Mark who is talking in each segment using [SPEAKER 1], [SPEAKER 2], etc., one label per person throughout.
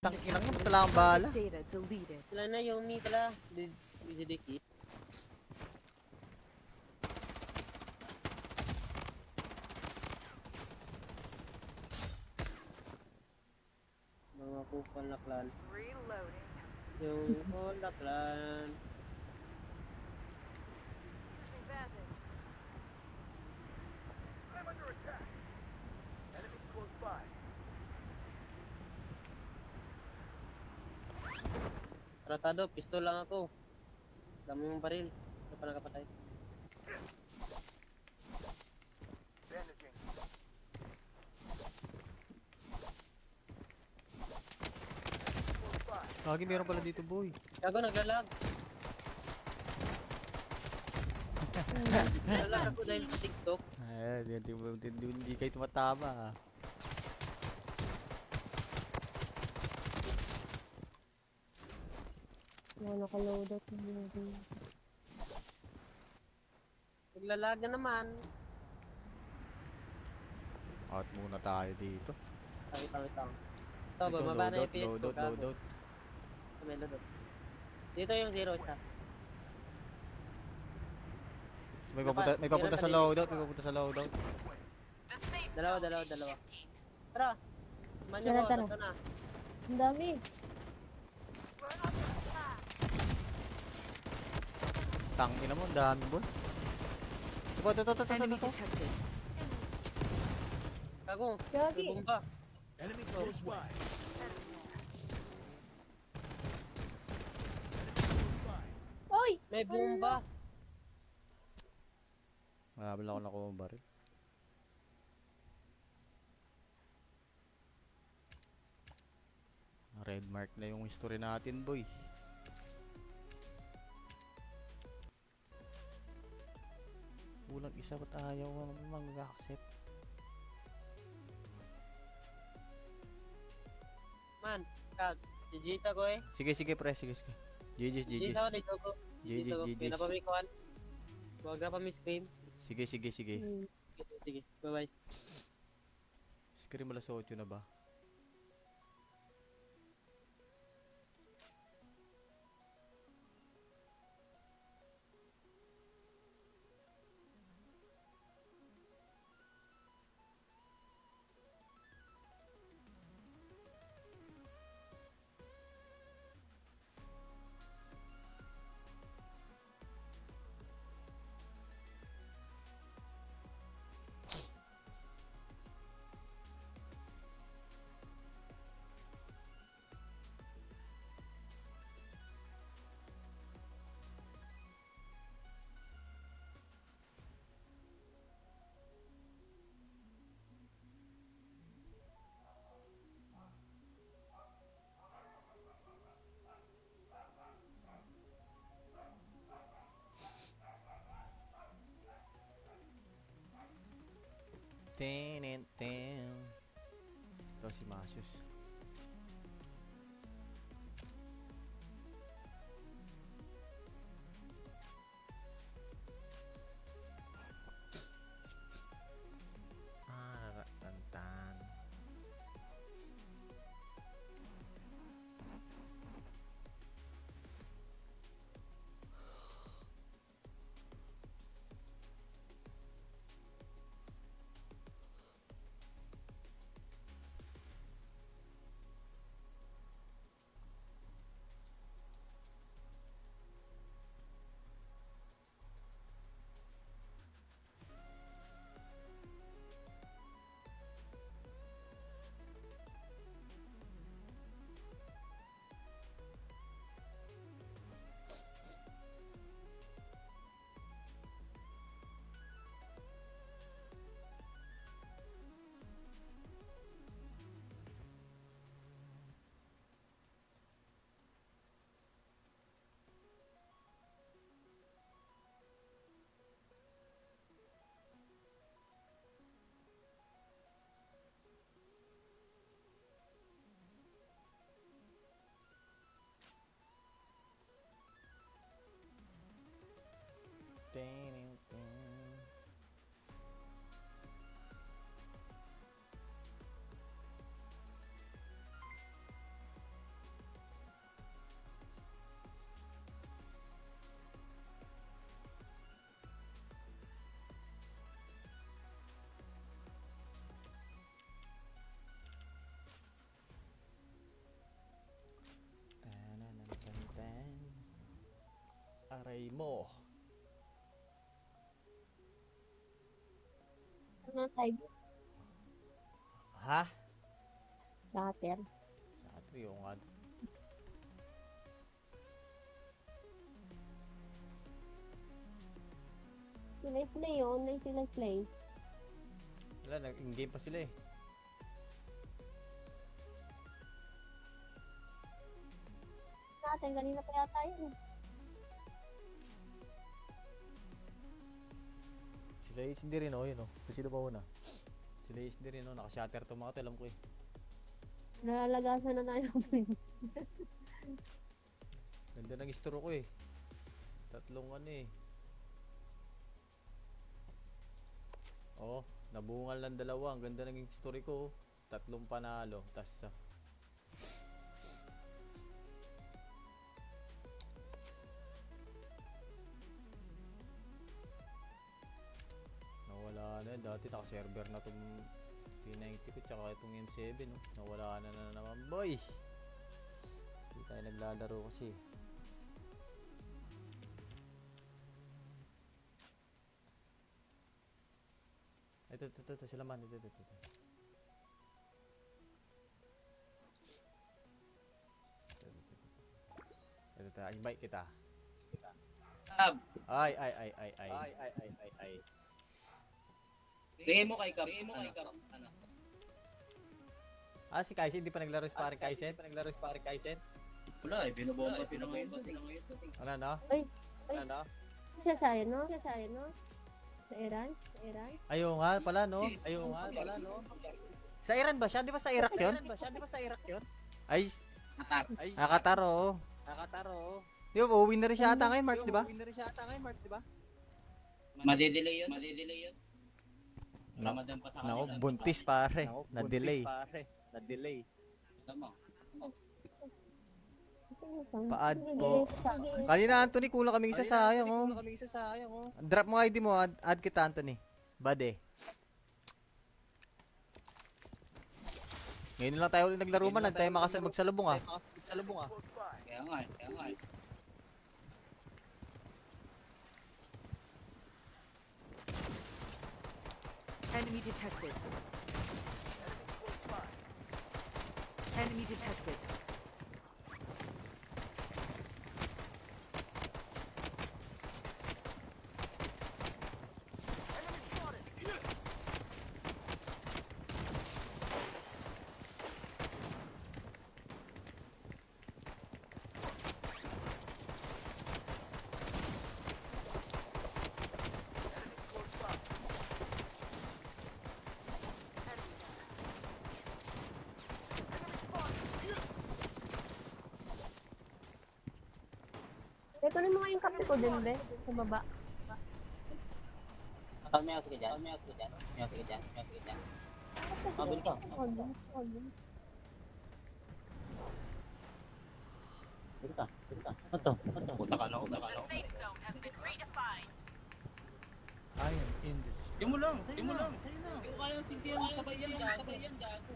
[SPEAKER 1] Tangkinang mo, tala ang bala.
[SPEAKER 2] Data deleted.
[SPEAKER 3] Wala na yung meat la. Didiki. Mga kupal na clan.
[SPEAKER 2] Reloading.
[SPEAKER 3] Yung kupal na clan.
[SPEAKER 2] Advantage.
[SPEAKER 4] I'm under attack. Enemies close by.
[SPEAKER 3] Tratado, pistol lang ako. Dami yung baril. Ito pa nakapatay.
[SPEAKER 4] Bandaging. Close by.
[SPEAKER 1] Lagi meron pala dito, boy.
[SPEAKER 3] Gago, naglalag. Naglalag ako dahil sa TikTok.
[SPEAKER 1] Ay, hindi kayo tumatama.
[SPEAKER 5] Nakaload out na yun.
[SPEAKER 3] Naglalag na naman.
[SPEAKER 1] Out muna tayo dito.
[SPEAKER 3] Tawit lang. Ito, bumaba na yung PS ko.
[SPEAKER 1] Loadout, loadout.
[SPEAKER 3] May loadout. Dito yung 0 isa.
[SPEAKER 1] May papunta sa loadout, may papunta sa loadout.
[SPEAKER 3] Dalawa. Tara. Manyo ko,
[SPEAKER 5] Tara.
[SPEAKER 3] ito na.
[SPEAKER 5] Ang dami.
[SPEAKER 1] Tangina mo, ang dami, boy. Ito.
[SPEAKER 2] Enemy detected.
[SPEAKER 3] Gago.
[SPEAKER 5] Gagi.
[SPEAKER 3] May bomba.
[SPEAKER 4] Enemy close by.
[SPEAKER 5] Oy!
[SPEAKER 3] May bomba.
[SPEAKER 1] Marami lang ako nakuha ng baril. Red mark na yung history natin, boy. Kulang isa, ba't ayaw ko mag-accept?
[SPEAKER 3] Man, Kag. Jijita ko eh.
[SPEAKER 1] Sige, pre, sige. GG's.
[SPEAKER 3] Jijita ko dito ko.
[SPEAKER 1] GG's.
[SPEAKER 3] Pinapamikuan. Huwag na pa mi-scream.
[SPEAKER 1] Sige.
[SPEAKER 3] Sige. Bye-bye.
[SPEAKER 1] Scream alas 8 na ba? Ito si Masius. Tantan. Patay mo.
[SPEAKER 5] Ano type?
[SPEAKER 1] Ha?
[SPEAKER 5] Scatter.
[SPEAKER 1] Sa 3 yung nga.
[SPEAKER 5] Sila Slay, online sila Slay.
[SPEAKER 1] Wala, in-game pa sila eh.
[SPEAKER 5] Natin, kanina pa yata yun.
[SPEAKER 1] Sila is hindi rin, yun Sino ba una? Sila is hindi rin, naka-shatter to mga to, alam ko eh.
[SPEAKER 5] Nalalagasan na tayo.
[SPEAKER 1] Ganda ng istro ko eh. Tatlong ano eh. Oh, nabungal ng dalawa. Ang ganda ng story ko. Tatlong panalo. Tas nawala na. Dati naka-server na itong P90 ko tsaka itong M7 Nawala na naman boy. Hindi tayo naglalaro kasi. Ito sila man. Ito. Invite kita. Ay.
[SPEAKER 3] Bigay mo kay Kap. Ano?
[SPEAKER 1] Si Kaisen, hindi pa naglaro si pare Kaisen?
[SPEAKER 3] Wala eh, binobomba sila ngayon.
[SPEAKER 1] Ano?
[SPEAKER 5] Ay.
[SPEAKER 1] Ano?
[SPEAKER 5] Siya sa'yo, no? Sa Iran?
[SPEAKER 1] Ayaw nga pala, no? Sa Iran ba siya? Di ba sa Iraq yun? Ay, Qatar, oo. Di ba, uuwi na rin siya ata ngayon, March, di ba?
[SPEAKER 3] Madidelay yun. Ramadan pa sa kanila.
[SPEAKER 1] Naku, buntis pare. Na-delay.
[SPEAKER 3] Tama.
[SPEAKER 1] Pa-add po. Kanina, Anthony, kulang kaming isa, sayang, Drop mo ID mo, add kita, Anthony. Bade. Ngayon lang tayo ulit naglaro man, tayo magsalubong
[SPEAKER 4] Close by.
[SPEAKER 3] Kaya nga.
[SPEAKER 2] Enemy detected.
[SPEAKER 4] Close by.
[SPEAKER 2] Enemy detected.
[SPEAKER 4] Enemy spotted. Close by.
[SPEAKER 5] Ito rin mo nga yung kape ko din, be. Sa baba.
[SPEAKER 3] May ako ka dyan. Mabili ka. Bili ka. Ito. Punta ka na. Di mo lang. Sa'yo na. Yung kayang sintihan, sabay yan, gago.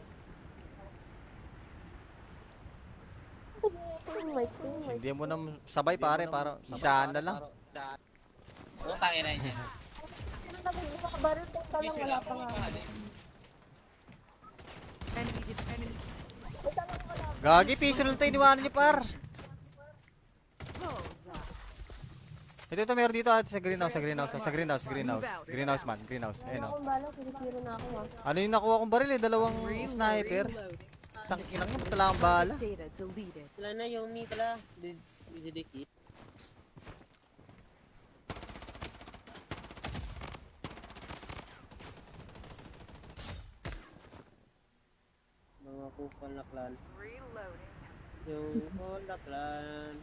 [SPEAKER 1] Hindi mo na sabay pare, para isahan na lang.
[SPEAKER 3] Oo, tayo na yun.
[SPEAKER 5] Baril pa lang, wala pa nga.
[SPEAKER 2] Enemy detected.
[SPEAKER 1] Gagi, piso lang tayo iniwanan niyo par.
[SPEAKER 2] Bullseye.
[SPEAKER 1] Ito, meron dito sa greenhouse. Greenhouse man. Ayun o.
[SPEAKER 5] Akong bala, sinipiro na ako,
[SPEAKER 1] Ano yung nakuha kong baril eh? Dalawang sniper. Tangkinang mo, tala ang bala.
[SPEAKER 2] Data deleted.
[SPEAKER 3] Wala na yung meat pala. Didiki. Mga kupal na clan.
[SPEAKER 2] Reloading.
[SPEAKER 3] Yung Honda clan.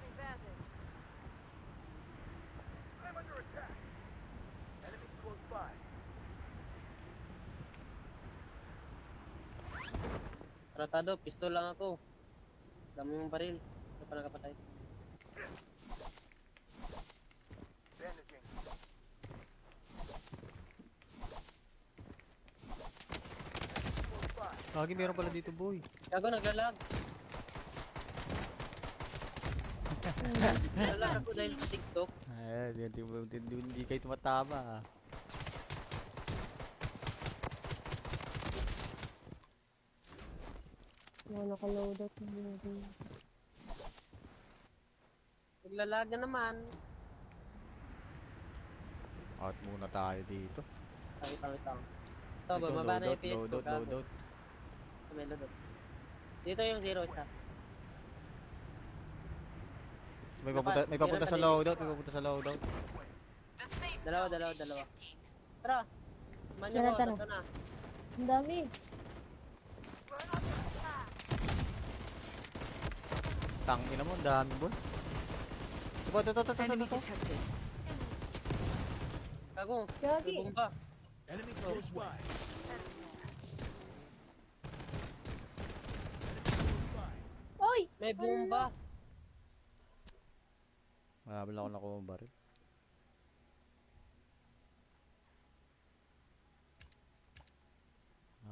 [SPEAKER 2] Advantage.
[SPEAKER 4] I'm under attack. Enemy close by.
[SPEAKER 3] Tratado, pistol lang ako. Dami yung baril. Ito pa nakapatay.
[SPEAKER 4] Bandaging. Close by.
[SPEAKER 1] Gagi, meron pala dito boy.
[SPEAKER 3] Gago, naglalag. Nalag ako dahil sa TikTok.
[SPEAKER 1] Ay, hindi kayo tumatama.
[SPEAKER 5] Nakaload out na yun.
[SPEAKER 3] Naglalaga naman.
[SPEAKER 1] Out muna tayo dito.
[SPEAKER 3] Tawit. Ito,
[SPEAKER 1] Ito,
[SPEAKER 3] bumaba na yung PS ko.
[SPEAKER 1] loadout.
[SPEAKER 3] Gago. May loadout. Dito yung zero isa.
[SPEAKER 1] May papunta sa loadout.
[SPEAKER 3] Dalawa. Tara. Manyo mo,
[SPEAKER 5] Tara.
[SPEAKER 3] ito na.
[SPEAKER 5] Ang dami.
[SPEAKER 1] Tangina mo, ang dami boy. Ito.
[SPEAKER 2] Enemy detected.
[SPEAKER 3] Gago.
[SPEAKER 5] Gagi.
[SPEAKER 3] May bomba.
[SPEAKER 4] Enemy close by.
[SPEAKER 5] Oy!
[SPEAKER 3] May bomba.
[SPEAKER 1] Mahabal ako nakuha ang baril.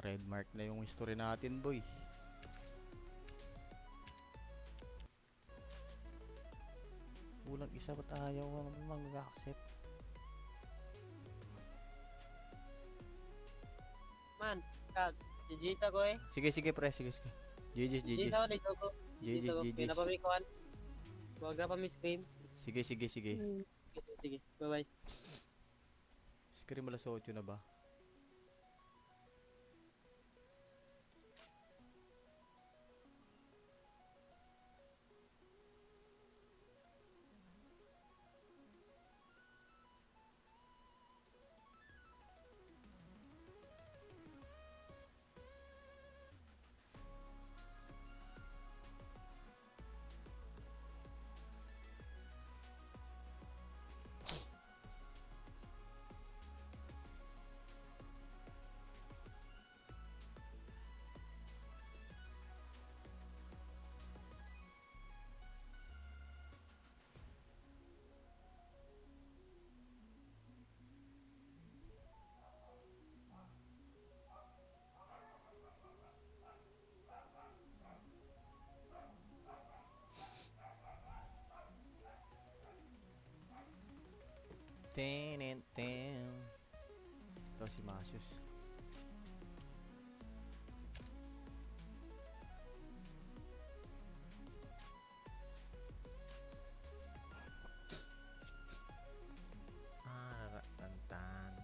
[SPEAKER 1] Red mark na yung history natin boy. Kulang isa, ba't ayaw mag-accept?
[SPEAKER 3] Man, Kags. Jijita ko eh.
[SPEAKER 1] Sige pre, sige. GG's.
[SPEAKER 3] Jijita ko, dito ko.
[SPEAKER 1] GG's.
[SPEAKER 3] Hindi na pa may kuhan. Huwag na pa may scream.
[SPEAKER 1] Sige.
[SPEAKER 3] Sige. Bye-bye.
[SPEAKER 1] Scream alas 8 na ba? Ito si Masius. Tantan.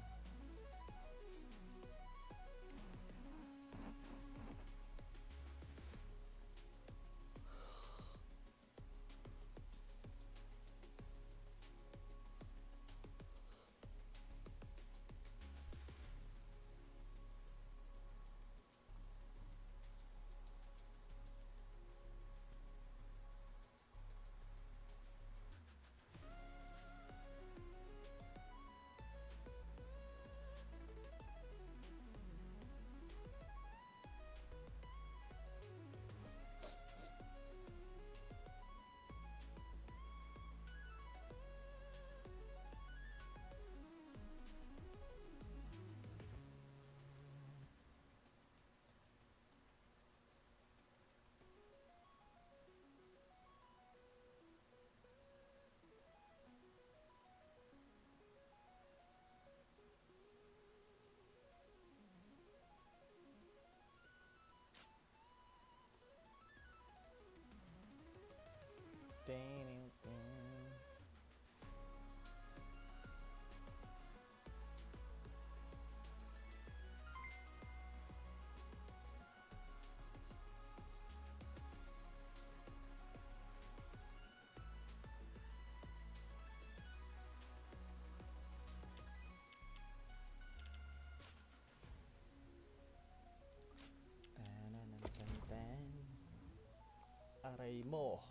[SPEAKER 1] Aray mo.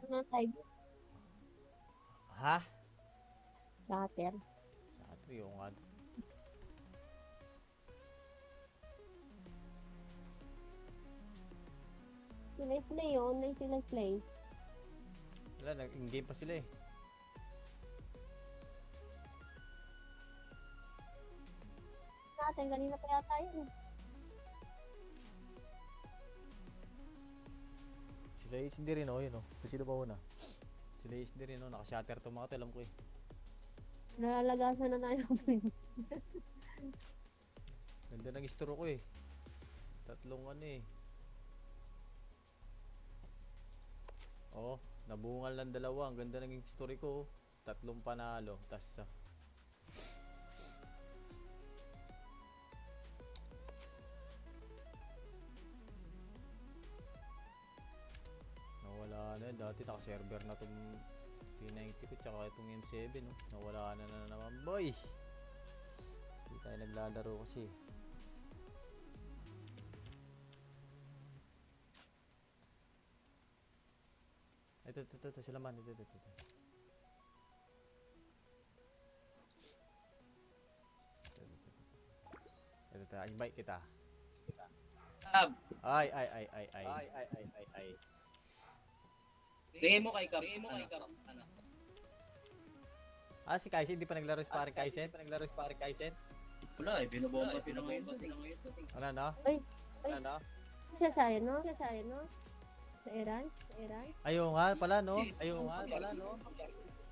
[SPEAKER 5] Ano tayo?
[SPEAKER 1] Ha?
[SPEAKER 5] Later.
[SPEAKER 1] Sa trio nga.
[SPEAKER 5] Sila Slay yun. Online sila Slay.
[SPEAKER 1] Wala, nag-in-game pa sila eh.
[SPEAKER 5] Natin, kanina pa yata yun.
[SPEAKER 1] Sila Ace hindi rin, oh, yun, oh. Sino ba una? Sila Ace hindi rin, oh. Naka-shatter to mga to, alam ko eh.
[SPEAKER 5] Nalalagasan na tayo.
[SPEAKER 1] Ganda ng istro ko eh. Tatlong ano eh. Oh, nabungal ng dalawa. Ang ganda ng story ko. Tatlong panalo. Tas nawala na yun. Dati naka-server na itong P90 ko tsaka itong M7 no? Nawala na naman boy. Hindi tayo naglalaro kasi. Ito sila man. Ito. Invite kita. Ay.
[SPEAKER 6] Bigay mo kay Kap. Ano?
[SPEAKER 1] Si Kaisen, hindi pa naglaro si pare Kaisen?
[SPEAKER 6] Wala eh, binobomba sila ngayon.
[SPEAKER 1] Ano na?
[SPEAKER 5] Ay.
[SPEAKER 1] Ano?
[SPEAKER 5] Siya sayo, no? Sa Iran?
[SPEAKER 1] Ayaw nga pala, no?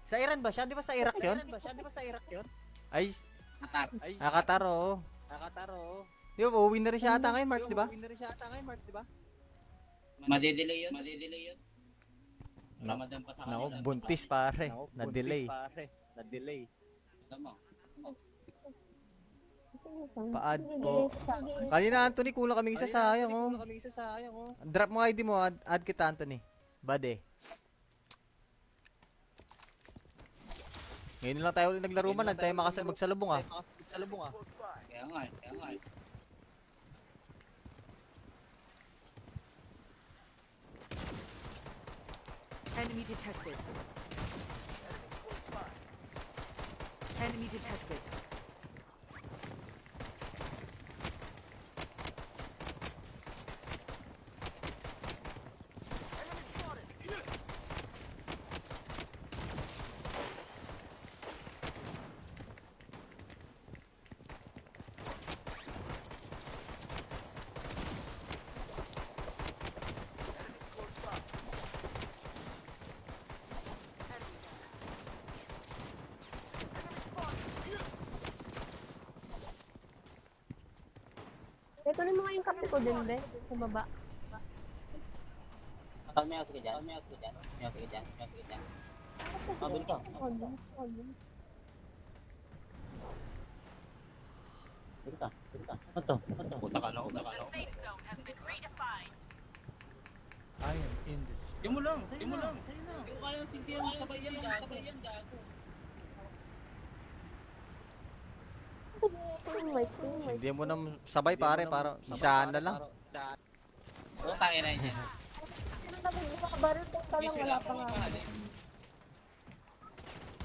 [SPEAKER 1] Sa Iran ba siya? Di ba sa Iraq yun? Ay,
[SPEAKER 3] Qatar.
[SPEAKER 1] Qatar, oo. Di ba, uuwi na rin siya ata ngayon, March, di ba?
[SPEAKER 6] Madedelay yun. Ramadan pa sa kanila.
[SPEAKER 1] Naku, buntis pare. Na-delay.
[SPEAKER 6] Tama.
[SPEAKER 1] Paad po. Kanina, Anthony, kulang kaming isa, sayang, oh. Drop mo ID mo, add kita, Anthony. Bade. Ngayon lang tayo ulit naglaro man, tayo magsalubong ah.
[SPEAKER 6] Kaya nga eh.
[SPEAKER 2] Enemy detected. Enemy detected.
[SPEAKER 5] Ito rin mo nga yung kape ko din, be. Sa baba.
[SPEAKER 3] May ako ka dyan. Mabili ka. Bili ka. Ito.
[SPEAKER 6] Puta ka na.
[SPEAKER 3] Yung mo lang. Sa'yo na.
[SPEAKER 6] Yung kayang sintihan mo sabay yan, gago.
[SPEAKER 1] Hindi mo na sabay pare, para isahan na lang.
[SPEAKER 6] Puta ina niya.
[SPEAKER 5] Baril ko pa lang, wala pa nga.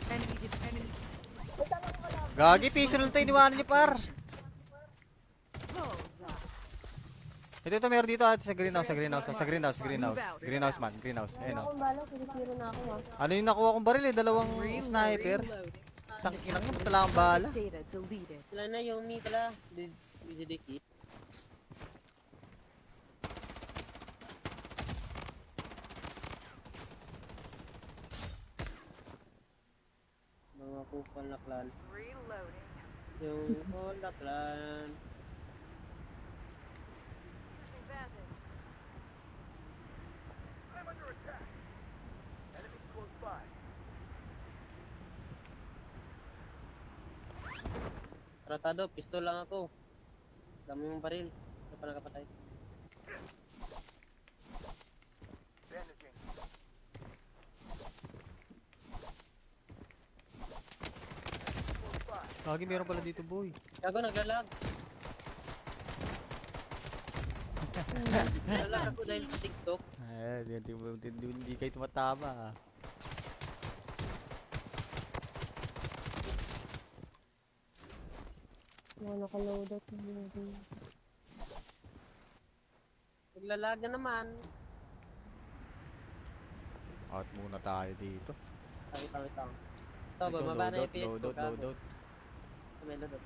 [SPEAKER 2] Enemy detected.
[SPEAKER 1] Gagi, piso lang tayo iniwanan niyo par. Ito meron dito sa greenhouse. Greenhouse man. Ayun oh.
[SPEAKER 5] Akong bala, sinisiro na ako ah.
[SPEAKER 1] Ano yung nakuha kong baril eh? Dalawang sniper. Takinang mo, tala kang bala.
[SPEAKER 2] Data deleted.
[SPEAKER 3] Wala na yung meat pala. Didikit. Mga kupal na clan.
[SPEAKER 2] Reloading.
[SPEAKER 3] Yung all na clan.
[SPEAKER 2] Advantage.
[SPEAKER 4] I'm under attack. Enemy close by.
[SPEAKER 3] Tratado, pistol lang ako. Dami mong baril. Ito pa nakapatay.
[SPEAKER 4] Bandaging. Close by.
[SPEAKER 1] Gagi, meron pala dito boy.
[SPEAKER 3] Gago, naglalag. Naglalag ako dahil sa TikTok.
[SPEAKER 1] Hindi kayo tumatama ah.
[SPEAKER 5] Nakaload out na yun.
[SPEAKER 3] Naglalag na naman.
[SPEAKER 1] Out muna tayo dito.
[SPEAKER 3] Tawit. Ito, bumaba na yung PS ko.
[SPEAKER 1] Loadout.
[SPEAKER 3] May loadout.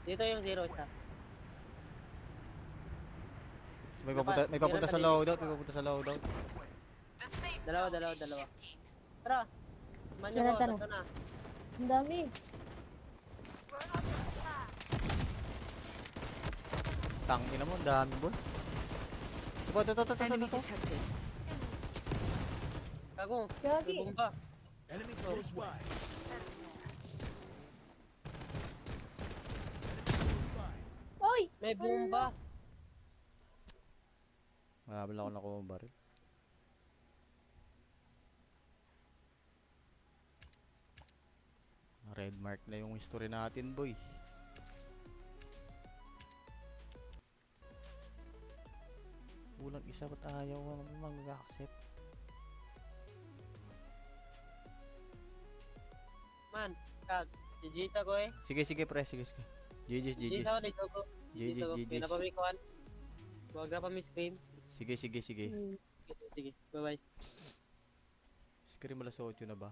[SPEAKER 3] Dito yung zero isa.
[SPEAKER 1] May papunta sa loadout.
[SPEAKER 3] Dalawa. Tara! Manyo
[SPEAKER 5] Tara,
[SPEAKER 3] ko,
[SPEAKER 5] tara.
[SPEAKER 3] ito na.
[SPEAKER 5] Ang dami.
[SPEAKER 1] Tangina mo, ang dami boy. Ito.
[SPEAKER 2] Enemy detected.
[SPEAKER 3] Gago,
[SPEAKER 5] Gagi.
[SPEAKER 3] may bomba.
[SPEAKER 4] Enemy close by.
[SPEAKER 5] Oy!
[SPEAKER 3] May bomba.
[SPEAKER 1] Marami lang ako nakuha ng baril. Red mark na yung history natin boy. Kulang isa ba't ayaw mag-accept?
[SPEAKER 3] Man, Cabs. GG ko eh.
[SPEAKER 1] Sige pre, sige. GG's.
[SPEAKER 3] GG ako, dito ko.
[SPEAKER 1] GG's.
[SPEAKER 3] Pinapamikuan. Huwag na pa scream.
[SPEAKER 1] Sige.
[SPEAKER 3] Sige, bye-bye.
[SPEAKER 1] Scream alas 8 na ba?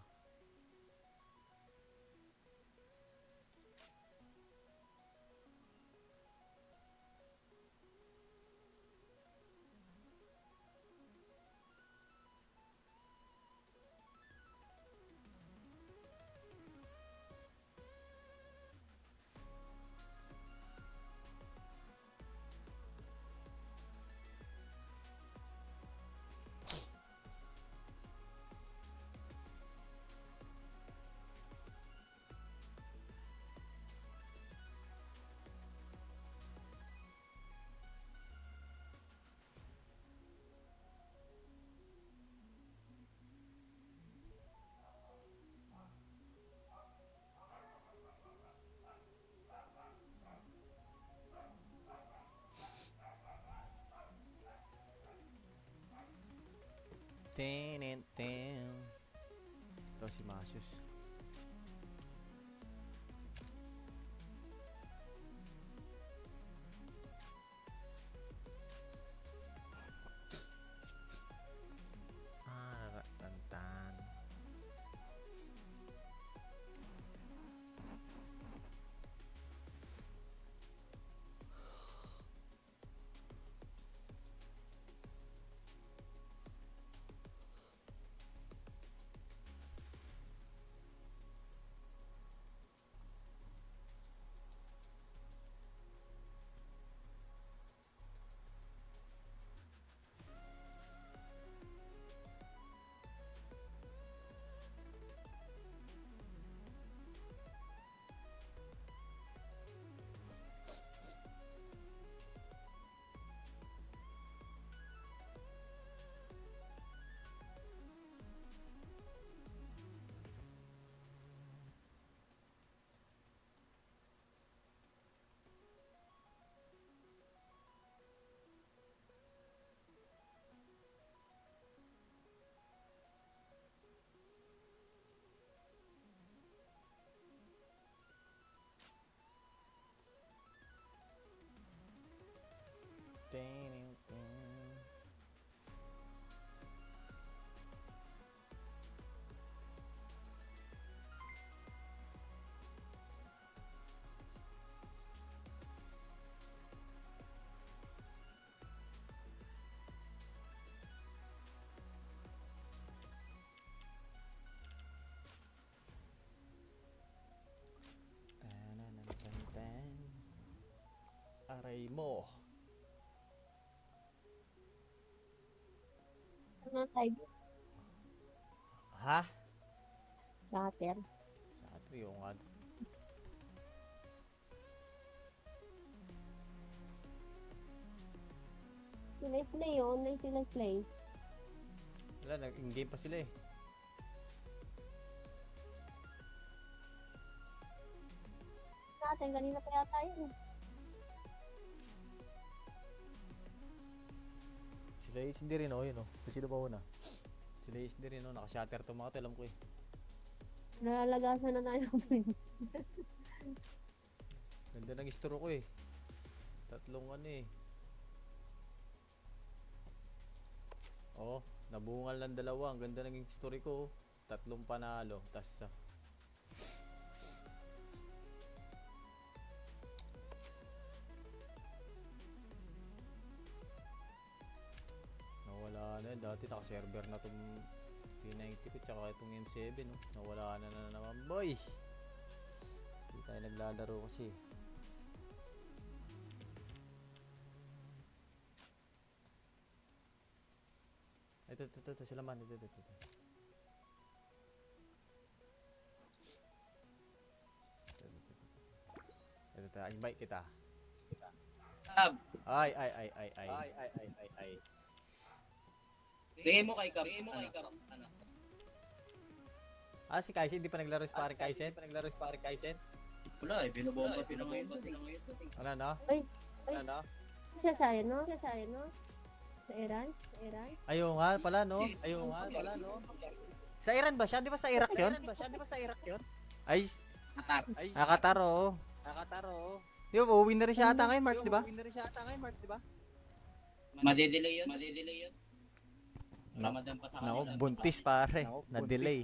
[SPEAKER 1] Ito si Masius. Tantan. Aray mo.
[SPEAKER 5] Ano tayo?
[SPEAKER 1] Ha?
[SPEAKER 5] Shutter.
[SPEAKER 1] Sa trio nga.
[SPEAKER 5] Sila Slay, online sila Slay.
[SPEAKER 1] Wala, nag-in-game pa sila eh.
[SPEAKER 5] Natin, kanina pa yata yun.
[SPEAKER 1] Sila is hindi rin oh, yun oh. Sino ba una? Sila is hindi rin oh, naka-shatter to mga to, alam ko eh.
[SPEAKER 5] Nalalagasan na tayo.
[SPEAKER 1] Ganda ng istro ko eh. Tatlong ano eh. Oh, nabungal ng dalawa. Ang ganda ng story ko. Tatlong panalo. Tas nawala na yun. Dati naka-server na itong P90 ko tsaka itong M7 no. Nawala na naman boy. Hindi tayo naglalaro kasi. Ito sila man. Ito. Ito, invite kita.
[SPEAKER 6] Kap,
[SPEAKER 1] Ay.
[SPEAKER 6] bigay mo kay Kap. Ano?
[SPEAKER 1] Ah, si Kaisen, hindi pa naglaro si pare Kaisen?
[SPEAKER 6] Wala eh, binobomba sila ngayon.
[SPEAKER 1] Ano, no?
[SPEAKER 5] Ay.
[SPEAKER 1] Ano?
[SPEAKER 5] Siya sa'yo, no? Sa Iran?
[SPEAKER 1] Ayaw nga pala, no? Sa Iran ba siya? Di ba sa Iraq yun? Ay,
[SPEAKER 6] Qatar.
[SPEAKER 1] Nakataro. Di ba, uuwi na rin siya ata ngayon, March, di ba?
[SPEAKER 6] Madidelay yun. Ramadan pa sa kanila.
[SPEAKER 1] Nako, buntis pare. Na-delay.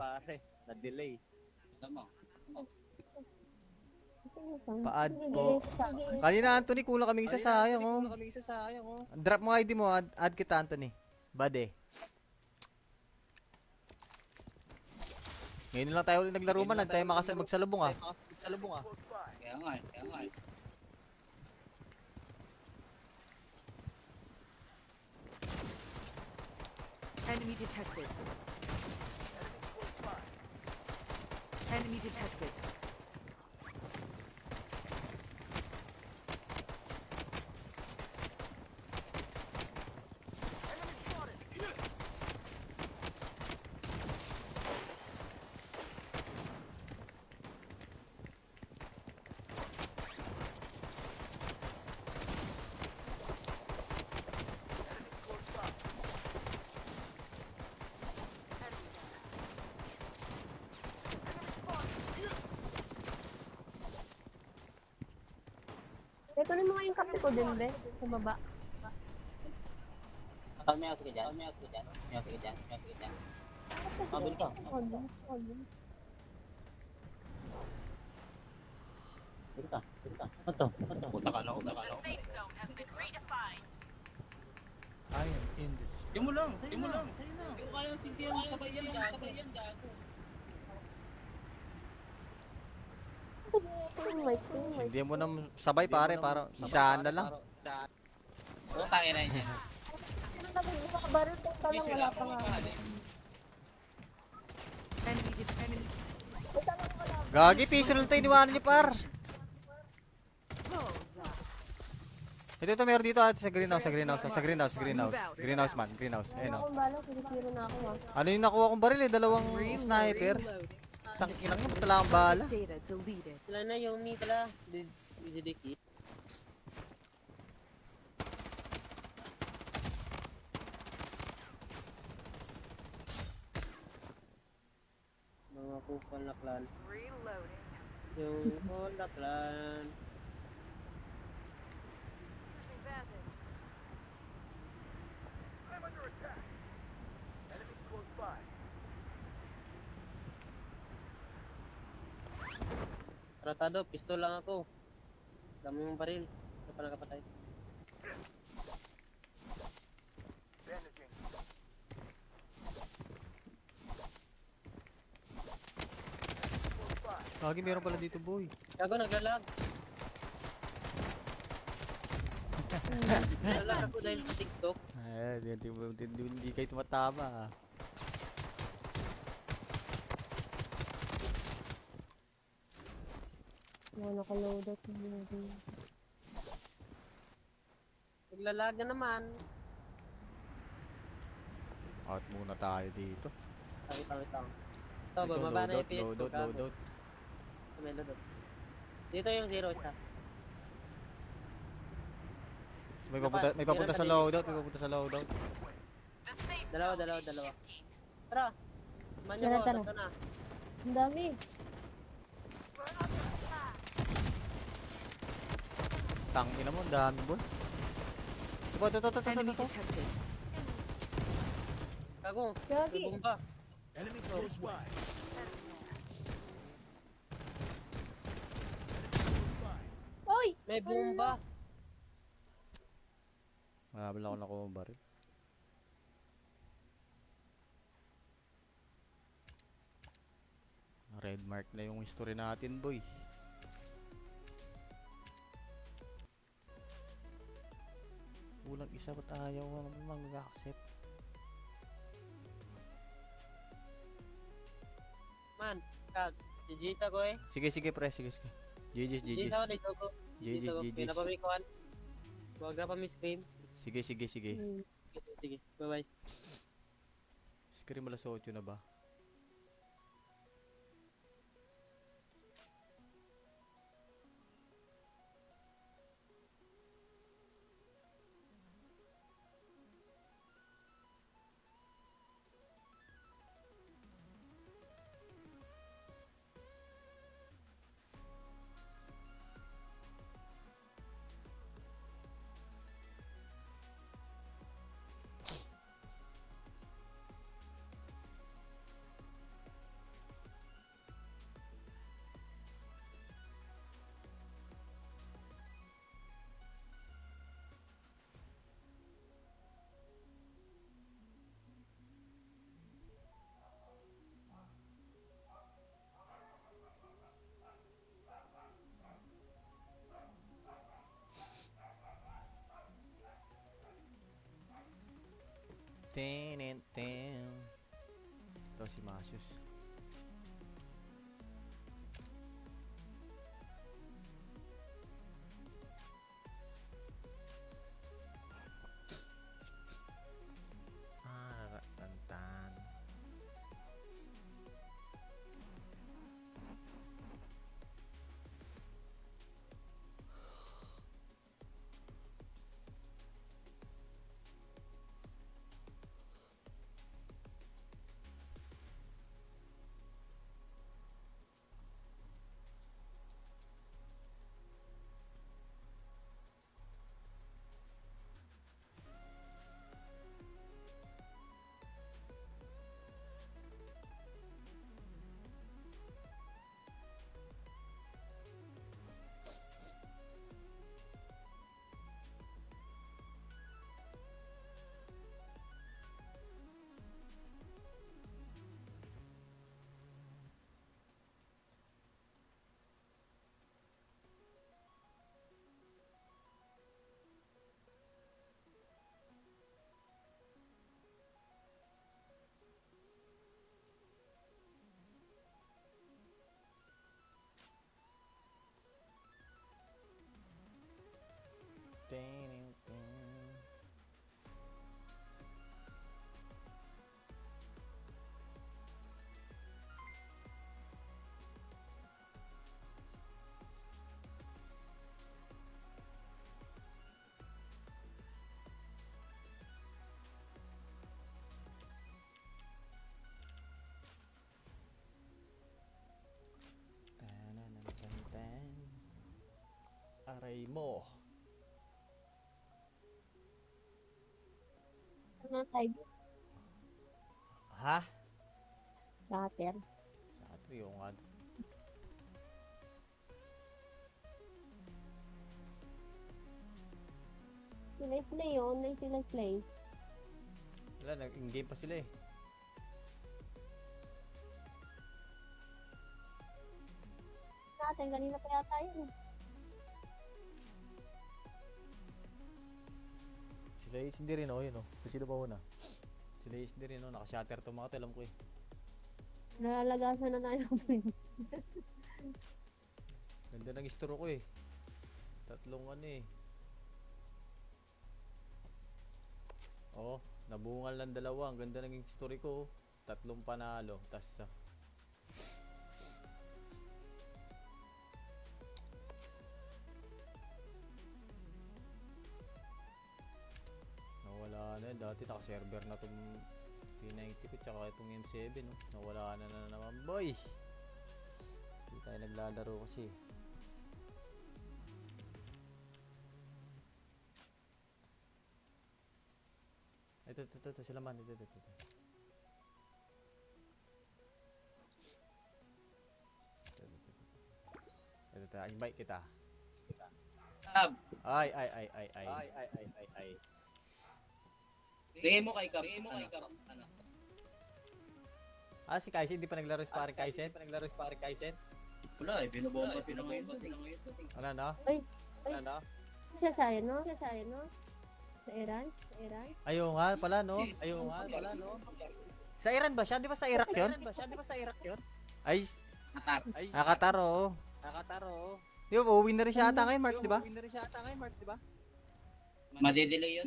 [SPEAKER 6] Tama.
[SPEAKER 1] Paad po. Kanina, Anthony, kulang kaming isa sayang, oh. Drop mo ID mo, add kita, Anthony. Bade. Ngayon lang tayo ulit naglaro man, tayo magsalubong ah.
[SPEAKER 6] Kaya nga eh.
[SPEAKER 2] Enemy detected. Enemy detected.
[SPEAKER 5] Ito rin mo nga yung kape ko din, be. Sa baba.
[SPEAKER 3] May ako ka dyan. Mabili ka. Bili ka. Ito.
[SPEAKER 6] Puta ka lang. Yung mo lang. Sa'yo lang. Yung kaya sintihan mo sabay yan, gago.
[SPEAKER 5] Ito yung mic ko.
[SPEAKER 1] Hindi mo na sabay pare, para isahan na lang.
[SPEAKER 6] Putangin na niya.
[SPEAKER 5] Baril ko pa lang, wala pa nga.
[SPEAKER 2] Enemy.
[SPEAKER 1] Gagi, piso na lang tayo iniwanan niyo par. Ito, meron dito at sa greenhouse. Greenhouse man. Ayun o.
[SPEAKER 5] Akong bala, pinipiro na ako ah.
[SPEAKER 1] Ano yung nakuha kong baril eh? Dalawang sniper. Tangkinang mo, patala kang bala.
[SPEAKER 2] Data deleted.
[SPEAKER 3] Sila na yung ni pala. Didiki. Mga kupal na clan.
[SPEAKER 2] Reloading.
[SPEAKER 3] Yung kupal na clan.
[SPEAKER 2] Advantage.
[SPEAKER 4] I'm under attack. Enemy close by.
[SPEAKER 3] Tratado, pistol lang ako. Dami mong baril. Ito pa nakapatay.
[SPEAKER 4] Bandaging. Close by.
[SPEAKER 1] Gagi, meron pala dito boy.
[SPEAKER 3] Gago, naglalag. Naglalag ako dahil sa TikTok.
[SPEAKER 1] Hindi kayo tumatama ah.
[SPEAKER 5] Nakaload out na yun.
[SPEAKER 3] Naglalag na naman.
[SPEAKER 1] Out muna tayo dito.
[SPEAKER 3] Tawit lang. Ito, bumaba na yung PS ko.
[SPEAKER 1] Loadout.
[SPEAKER 3] May loadout. Dito yung zero isa.
[SPEAKER 1] May papunta sa loadout.
[SPEAKER 3] Dalawa. Tara. Manyo ko,
[SPEAKER 5] Tara.
[SPEAKER 3] ito na.
[SPEAKER 5] Ang dami.
[SPEAKER 1] Tangin na mo, ang dami boy. Ito.
[SPEAKER 2] Enemy detected.
[SPEAKER 3] Gago,
[SPEAKER 5] Gagi.
[SPEAKER 3] may bomba.
[SPEAKER 4] Enemy close by.
[SPEAKER 5] Oy!
[SPEAKER 3] May bomba.
[SPEAKER 1] Mahabal ako nakuha ang baril. Red mark na yung history natin, boy. Kulang isa, ba't ayaw naman mag-accept?
[SPEAKER 3] Man, kag, jijita ko eh.
[SPEAKER 1] Sige pre, sige. GG's.
[SPEAKER 3] Jijita ko na jogo.
[SPEAKER 1] GG's.
[SPEAKER 3] Napamikuan. Huwag na pa mi-scream.
[SPEAKER 1] Sige.
[SPEAKER 3] Sige, bye-bye.
[SPEAKER 1] Scream alas 8 na ba? Ten. Ito si Masius. Tantan. Ten. Aray mo.
[SPEAKER 5] Ano tayo?
[SPEAKER 1] Ha?
[SPEAKER 5] Shutter.
[SPEAKER 1] Sa trio nga.
[SPEAKER 5] Sila Slay yun. Online sila Slay.
[SPEAKER 1] Wala, nag-in-game pa sila eh.
[SPEAKER 5] Natin, kanina pa yata yun.
[SPEAKER 1] Sila is hindi rin oh, yun oh. Sino ba una? Sila is hindi rin oh, naka-shatter to mga to, alam ko eh.
[SPEAKER 5] Nalalagasan na tayo.
[SPEAKER 1] Ganda ng istro ko eh. Tatlong ano eh. Oh, nabungal ng dalawa. Ang ganda ng story ko. Oh. Tatlong panalo. Tas nawala na yun. Dati naka-server na itong P90 ko tsaka itong M7 no? Nawala na naman boy. Hindi tayo naglalaro kasi. Ito sila man. Ito. Invite kita.
[SPEAKER 6] Kab.
[SPEAKER 1] Ay.
[SPEAKER 6] Bigay mo kay Kab. Ano?
[SPEAKER 1] Ah, si Kaisen, hindi pa naglaro si parang Kaisen?
[SPEAKER 6] Wala eh, binobomba sila ngayon.
[SPEAKER 1] Wala na?
[SPEAKER 5] Ay,
[SPEAKER 1] Wala na?
[SPEAKER 5] siya sa ano? Sa Iran?
[SPEAKER 1] Ayun nga pala, no? Sa Iran ba siya? Di ba sa Iraq yun? Ay,
[SPEAKER 3] Qatar.
[SPEAKER 1] Qatar, oo. Di ba, uuwi na rin siya ata ngayon, March, di ba?
[SPEAKER 6] Madidelay yun.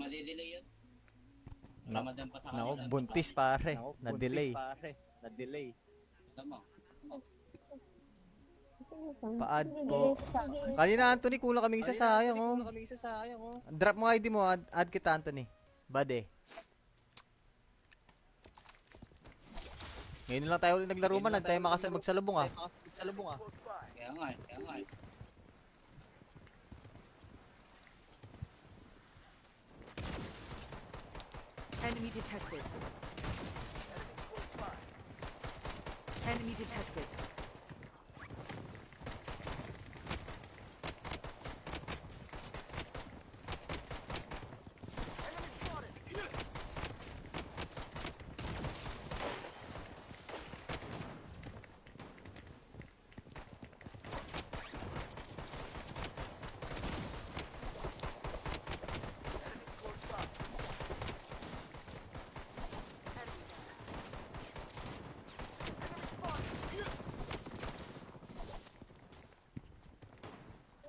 [SPEAKER 6] Ramadan pa sa
[SPEAKER 1] Nako,
[SPEAKER 6] kanila.
[SPEAKER 1] buntis pare. Na-delay.
[SPEAKER 6] Tama.
[SPEAKER 1] Paad po. Kanina, Anthony, kulang kaming isa sayang, oh. Drop mo ID mo, add kita, Anthony. Bade. Ngayon lang tayo ulit naglaro man, tayo magsalubong ah.
[SPEAKER 6] Kaya nga eh.
[SPEAKER 2] Enemy detected. Enemy detected.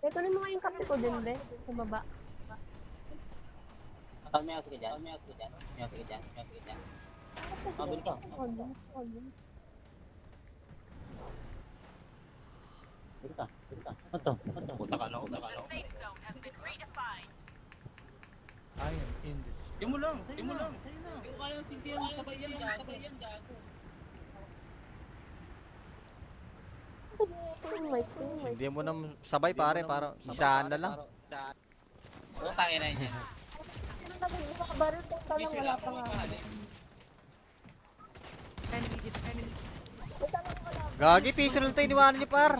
[SPEAKER 5] Ito na mga yung kape ko din, be. Sa baba.
[SPEAKER 3] May ako ka dyan. Mabili ka. Bili ka. Ito.
[SPEAKER 6] Puta ka lang.
[SPEAKER 7] Di mo lang. Sa'yo na.
[SPEAKER 6] Hindi ko kaya sintihan yung sabay yan, gago.
[SPEAKER 5] Ito yung mic ko.
[SPEAKER 1] Hindi mo na sabay pare, para isahan na lang.
[SPEAKER 6] Puta ina niya.
[SPEAKER 5] Nakabaril ko pa lang, wala pa nga.
[SPEAKER 2] Enemy detected.
[SPEAKER 1] Gagi, pixel tayo iniwanan niyo par.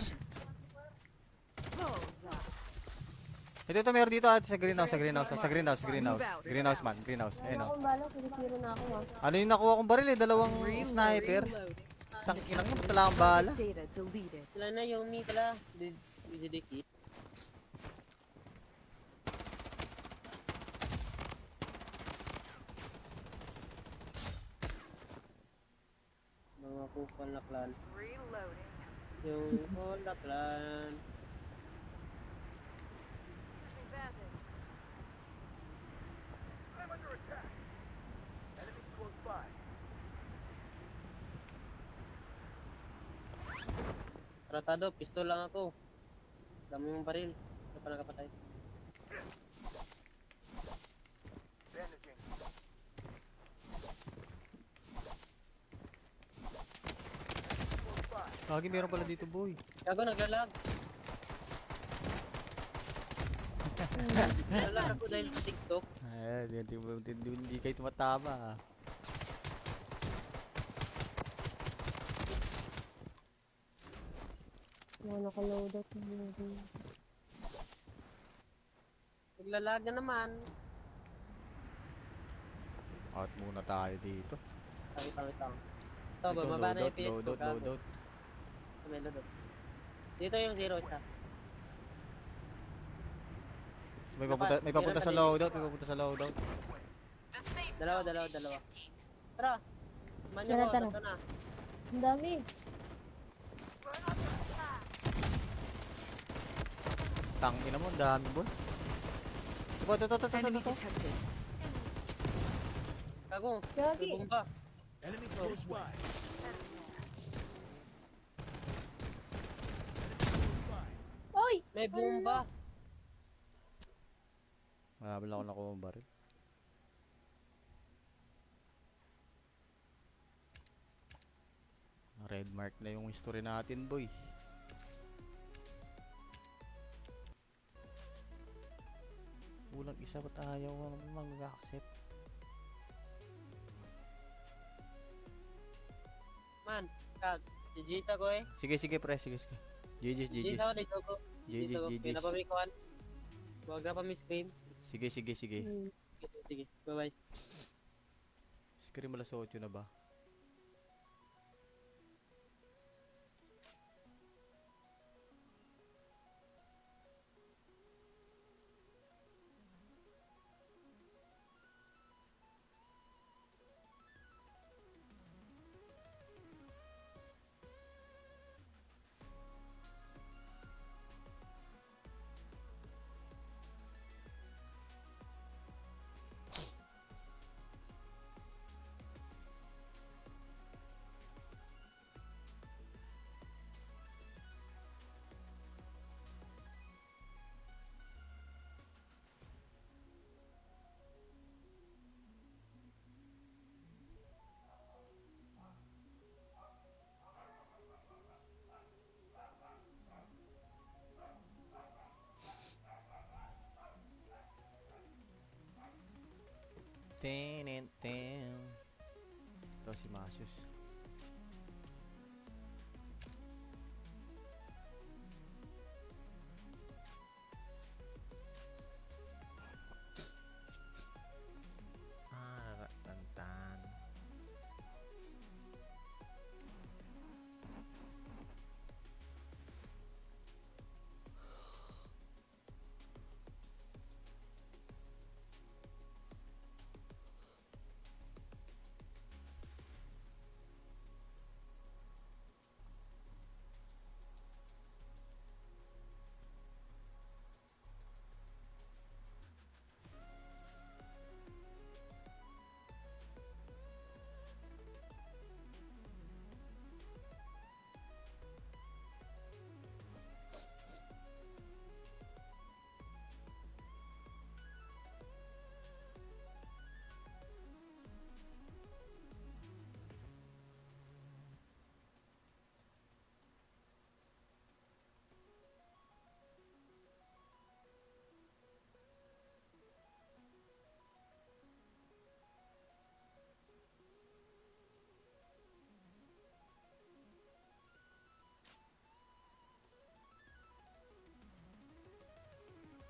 [SPEAKER 1] Ito, meron dito at sa greenhouse. Greenhouse man, greenhouse. Ayun
[SPEAKER 5] Wala
[SPEAKER 1] o.
[SPEAKER 5] akong bala, sinitiro na ako ha.
[SPEAKER 1] Ano yung nakuha kong baril eh? Dalawang sniper. Tangkinang mo, tala ang bala.
[SPEAKER 2] Data deleted.
[SPEAKER 3] Sila na yung ni tala. Didiki. Mga kupalaklan.
[SPEAKER 2] Reloading.
[SPEAKER 3] Yung kulaklan.
[SPEAKER 2] Advantage.
[SPEAKER 4] I'm under attack. Enemies close by.
[SPEAKER 3] Tratado, pistol lang ako. Dami yung baril. Ano pa nakapatay?
[SPEAKER 4] Bandaging. Close by.
[SPEAKER 1] Gagi, meron pala dito boy.
[SPEAKER 3] Gago, naglalag. Naglalag ako dahil sa TikTok.
[SPEAKER 1] Ay, hindi kayo tumatama ah.
[SPEAKER 5] Mga nakaload out na yun.
[SPEAKER 3] Naglalag na naman.
[SPEAKER 1] Out muna tayo dito.
[SPEAKER 3] Tawit lang. Ito,
[SPEAKER 1] Ito,
[SPEAKER 3] bababa na yung PS ko.
[SPEAKER 1] loadout.
[SPEAKER 3] May loadout. Dito yung 0 isa.
[SPEAKER 1] May papunta sa loadout,
[SPEAKER 3] Dalawa. Tara. Manyo ko,
[SPEAKER 5] Tara.
[SPEAKER 3] tatlo na.
[SPEAKER 5] Ang dami.
[SPEAKER 1] Tangina mo, ang dami boy. Ito.
[SPEAKER 2] Enemy detected.
[SPEAKER 3] Gago,
[SPEAKER 5] Gagi.
[SPEAKER 3] may bomba.
[SPEAKER 4] Enemy close by.
[SPEAKER 5] Oy!
[SPEAKER 3] May bomba.
[SPEAKER 1] Marami lang ako nakuha ng baril. Red mark na yung history natin boy. Kulang isa, ba't ayaw ko naman mag-accept?
[SPEAKER 3] Man, kag. Jijita ko eh.
[SPEAKER 1] Sige pre, sige. GG's.
[SPEAKER 3] Jijita ko dito ko.
[SPEAKER 1] GG's.
[SPEAKER 3] Pinapamikuan. Huwag na pa mi-scream.
[SPEAKER 1] Sige.
[SPEAKER 3] Sige, bye-bye.
[SPEAKER 1] Scream alas 8 na ba? Tin, tin. Ito si Masius. Tan.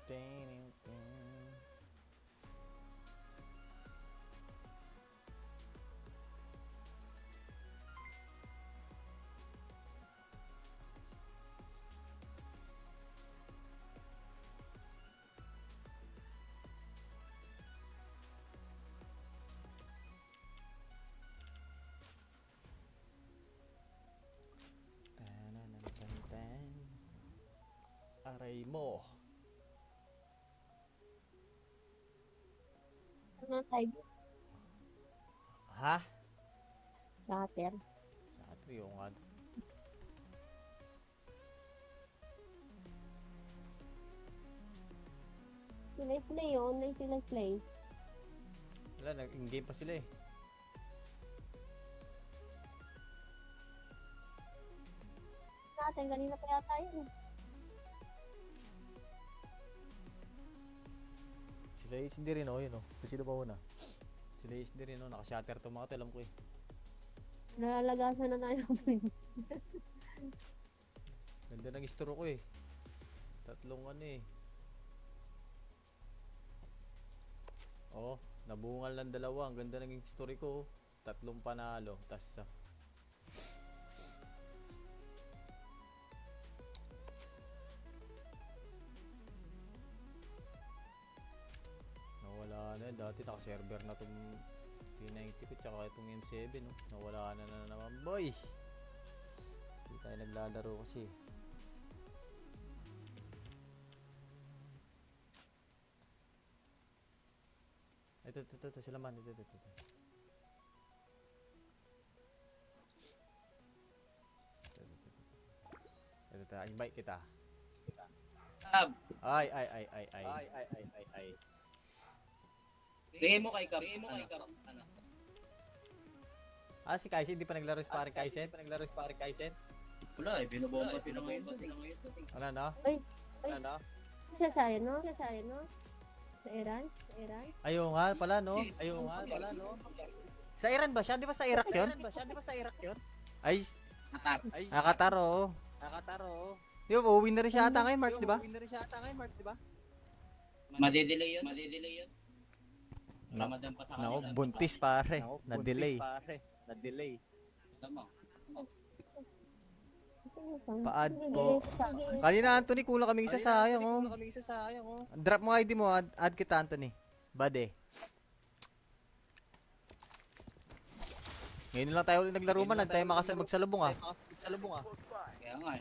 [SPEAKER 1] Tin, tin. Tan. Aray mo.
[SPEAKER 5] Ano tayo?
[SPEAKER 1] Ha?
[SPEAKER 5] Cutter.
[SPEAKER 1] Sa trio nga.
[SPEAKER 5] Sila Slay, online sila Slay.
[SPEAKER 1] Wala, nag-in-game pa sila eh.
[SPEAKER 5] Natin, kanina pa yata yun.
[SPEAKER 1] Sila is hindi rin, oh, yun, oh. Sino ba una? Sila is hindi rin, oh. Naka-shatter to mga to, alam ko eh.
[SPEAKER 5] Nalalagasan na tayo.
[SPEAKER 1] Ganda ng istro ko eh. Tatlong ano eh. Oh, nabungal ng dalawa. Ang ganda ng story ko. Tatlong panalo. Tas nawala na. Dati naka-server na tong P90 ko tsaka itong M7. No? Nawala na naman. Boy! Hindi tayo naglalaro kasi. Ito, sila man. Ito. Ito, invite kita. Ay.
[SPEAKER 6] Bigay mo kay Kap. Ano?
[SPEAKER 1] Ah, si Kaisen, hindi pa naglaro si pare Kaisen?
[SPEAKER 6] Wala eh, binobomba sila ngayon.
[SPEAKER 1] Ano, no?
[SPEAKER 5] Ay.
[SPEAKER 1] Ano?
[SPEAKER 5] Siya sa'yo, no? Sa Iran?
[SPEAKER 1] Ayaw nga pala, no? Sa Iran ba siya? Di ba sa Iraq yun? Ay,
[SPEAKER 6] Qatar.
[SPEAKER 1] Qatar, oo. Di ba, uuwi na rin siya ata ngayon, March, di ba?
[SPEAKER 6] Madedelay yun. Ramadan pa sa kanila.
[SPEAKER 1] Nako, buntis pare. Na-delay.
[SPEAKER 6] Tama.
[SPEAKER 1] Pa-add po. Kanina, Anthony, kulang kaming isa sayang, oh. Drop mo ID mo, add kita, Anthony. Bade. Ngayon lang tayo ulit naglaro man, tayo magsalubong ah.
[SPEAKER 6] Kaya nga.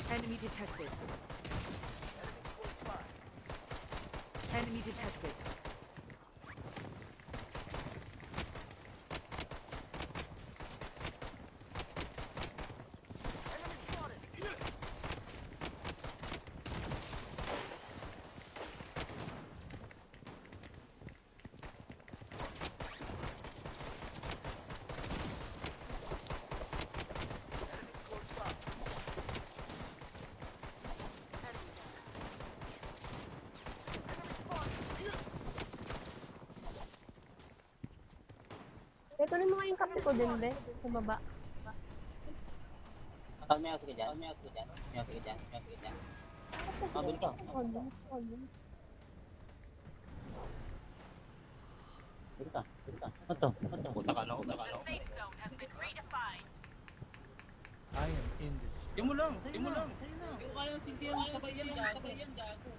[SPEAKER 2] Enemy detected. Enemy detected.
[SPEAKER 5] kunin mo nga yung kape ko din, be. Sa baba.
[SPEAKER 3] May ako ka dyan. May ako ka dyan. May ako ka dyan. May ako ka dyan. Bili ka.
[SPEAKER 5] Hold on.
[SPEAKER 3] Bili ka. Bili ka. Ito.
[SPEAKER 6] Utak ka na. Di mo lang. Di mo lang. Hindi ko kayang sintihan yung sabay yan, gago.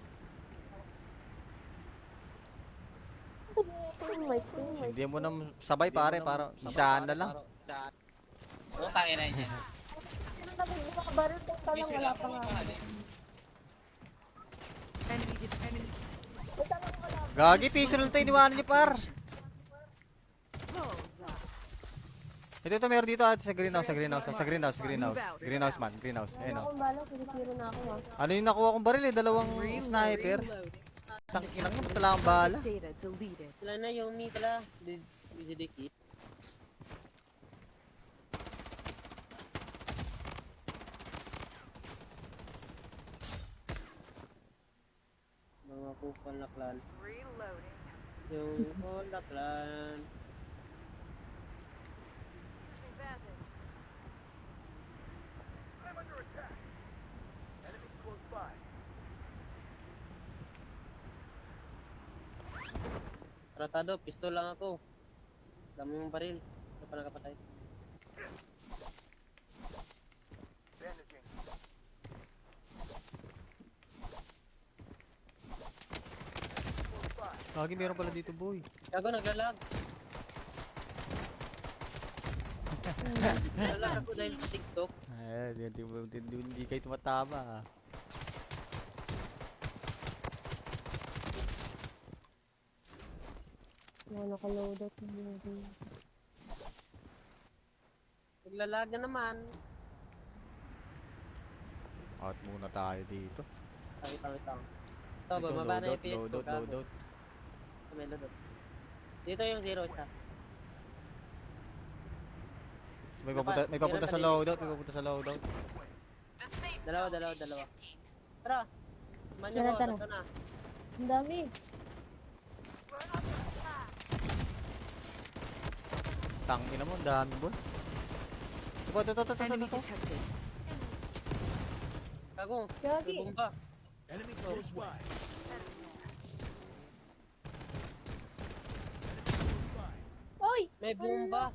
[SPEAKER 1] Hindi mo na sabay pare, para isahan na lang.
[SPEAKER 6] Utang ina niya.
[SPEAKER 5] Nakabaril ko pa lang, wala pa nga.
[SPEAKER 2] Enemy.
[SPEAKER 1] Gagi, pistol tayo iniwanan niyo par. Ito, meron dito sa greenhouse. Greenhouse man. Ayun o.
[SPEAKER 5] Akong bala, sinisiro na ako ah.
[SPEAKER 1] Ano yung nakuha kong baril eh? Dalawang sniper. Tangkinang mo, tala ang bala.
[SPEAKER 2] Data deleted.
[SPEAKER 3] Wala na yung meat pala. Didikit. Mga kupal na clan. Yung kupal na clan.
[SPEAKER 4] I'm under attack. Enemies close by.
[SPEAKER 3] Tratado, pistol lang ako. Dami yung baril. Hindi pa nakapatay.
[SPEAKER 4] Bandaging. Close by.
[SPEAKER 1] Gagi, meron pala dito boy.
[SPEAKER 3] Gago, naglalag. Naglalag ako dahil sa TikTok.
[SPEAKER 1] Ay, hindi kayo tumatama ah.
[SPEAKER 5] Nakaload out na yun.
[SPEAKER 3] Naglalag na naman.
[SPEAKER 1] Out muna tayo dito.
[SPEAKER 3] Tawit. Ito, bumaba na yung PS ko.
[SPEAKER 1] Loadout.
[SPEAKER 3] May loadout. Dito yung 0 isa.
[SPEAKER 1] May papunta sa loadout.
[SPEAKER 3] Dalawa. Tara. Manyo ko,
[SPEAKER 5] Tara.
[SPEAKER 3] ito na.
[SPEAKER 5] Ang dami.
[SPEAKER 1] Tangina mo, ang dami boy. Ito.
[SPEAKER 2] Enemy detected.
[SPEAKER 3] Gago,
[SPEAKER 5] Gagi.
[SPEAKER 3] may bomba.
[SPEAKER 4] Enemy close by.
[SPEAKER 5] Oy!
[SPEAKER 3] May bomba.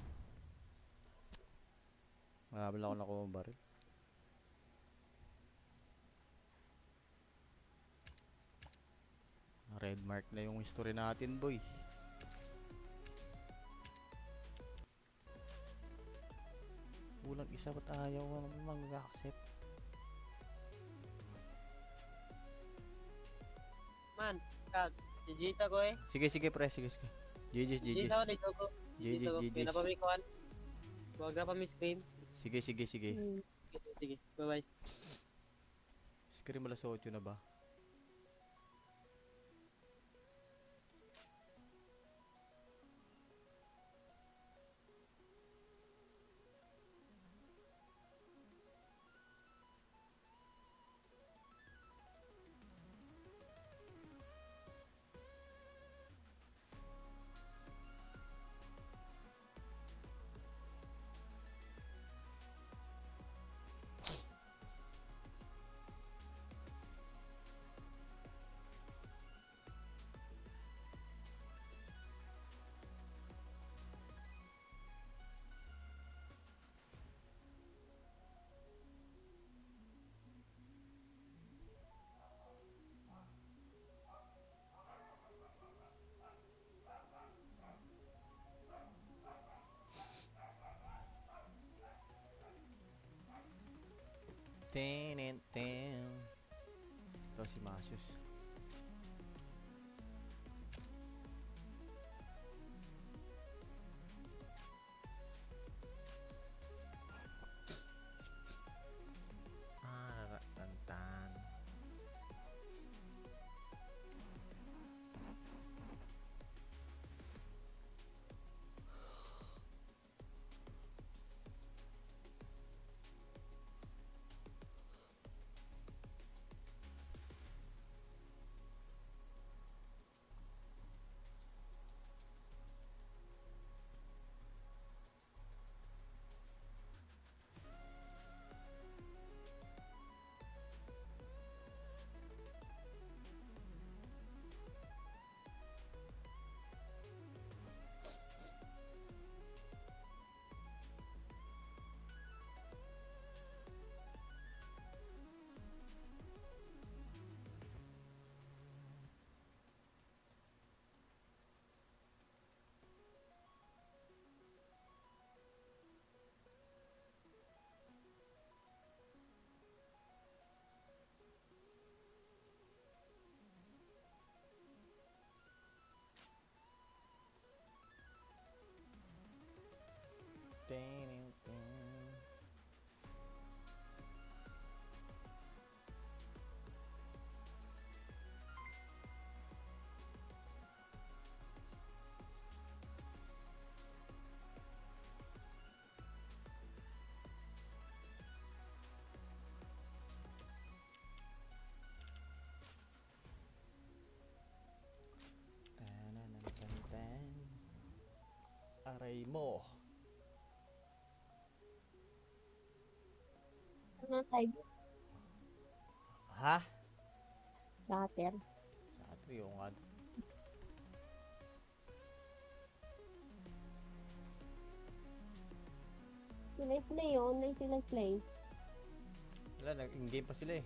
[SPEAKER 1] Marami lang ako nakuha ng baril. Red mark na yung history natin boy. Kulang isa, ba't ayaw mag-accept?
[SPEAKER 3] Man, kag. Jijita ko eh.
[SPEAKER 1] Sige pre, sige. GG's.
[SPEAKER 3] Jijita ko dito ko.
[SPEAKER 1] GG's.
[SPEAKER 3] Pinapamikuan. Huwag na pa scream.
[SPEAKER 1] Sige.
[SPEAKER 3] Sige. Bye-bye.
[SPEAKER 1] Scream alas 8 na ba? Ito si Masius. Tantan. Aray mo.
[SPEAKER 5] Ano type?
[SPEAKER 1] Ha?
[SPEAKER 5] Scatter.
[SPEAKER 1] Sa 3 o nga.
[SPEAKER 5] Sila Slay, online sila Slay.
[SPEAKER 1] Wala, in-game pa sila eh.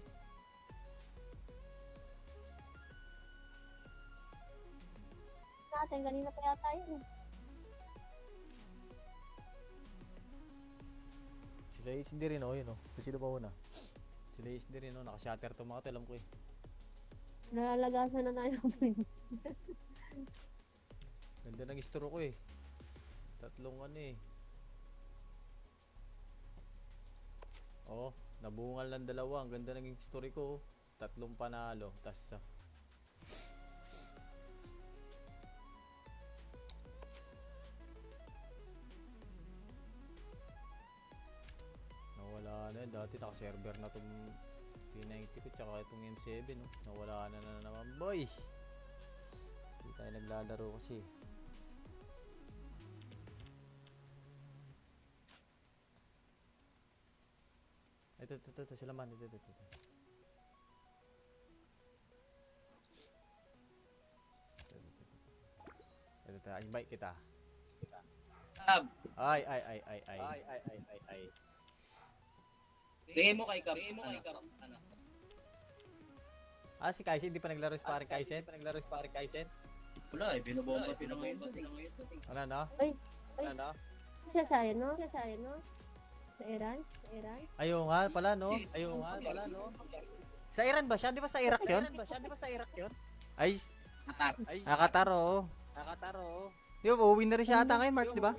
[SPEAKER 5] Natin, kanina pa yata yun.
[SPEAKER 1] Sila is hindi rin, yun Kung sino ba una? Sila is hindi rin, Naka-shatter to mga to, alam ko eh.
[SPEAKER 5] Nalalagasan na tayo.
[SPEAKER 1] Ganda ng istro ko eh. Tatlong ano eh. Oh, nabungal ng dalawa. Ang ganda ng story ko. Tatlong panalo. Tas nawala na yun. Dati naka-server na itong P90 ko. Tsaka itong M7 Nawala na naman boy. Hindi tayo naglalaro kasi. Ito, sila man. Ito. Invite kita. Ay.
[SPEAKER 6] Bigay mo kay Kap. Ano?
[SPEAKER 1] Si Kaisen, hindi pa naglaro si pare Kaisen?
[SPEAKER 6] Wala eh, binubomba sila ngayon.
[SPEAKER 1] Ano?
[SPEAKER 5] Ay.
[SPEAKER 1] Ano?
[SPEAKER 5] Siya sa'yo, no? Sa Iran?
[SPEAKER 1] Ayaw nga pala, no? Sa Iran ba siya? Di ba sa Iraq yun? Ay,
[SPEAKER 3] Qatar.
[SPEAKER 1] Qatar, oo. Di ba, uuwi na rin siya ata ngayon, March, di ba?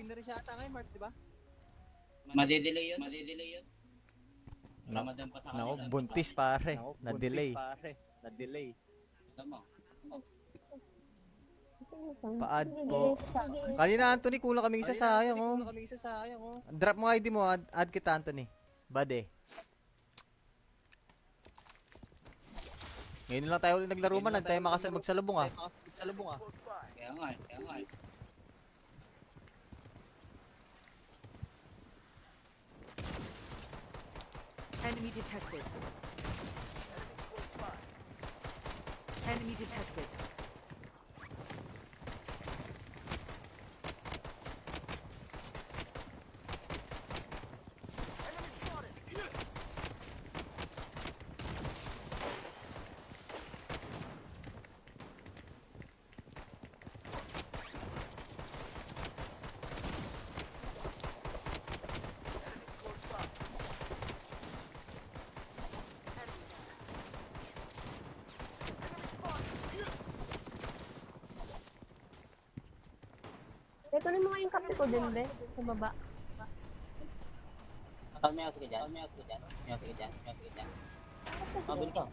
[SPEAKER 6] Madedelay yun. Ramadan pa sa kanila.
[SPEAKER 1] Naku, buntis pare. Na-delay.
[SPEAKER 6] Tama.
[SPEAKER 1] Pa-add po. Kanina, Anthony, kulang kaming isa, sayang, Drop mo ID mo, add kita, Anthony. Bade. Ngayon lang tayo ulit naglaro man, tayo magsalubong
[SPEAKER 6] Kaya nga.
[SPEAKER 2] Enemy detected. Enemy detected.
[SPEAKER 5] Ito rin mo nga yung kape ko din, be. Sa baba.
[SPEAKER 3] May ako dyan. Mabili ka.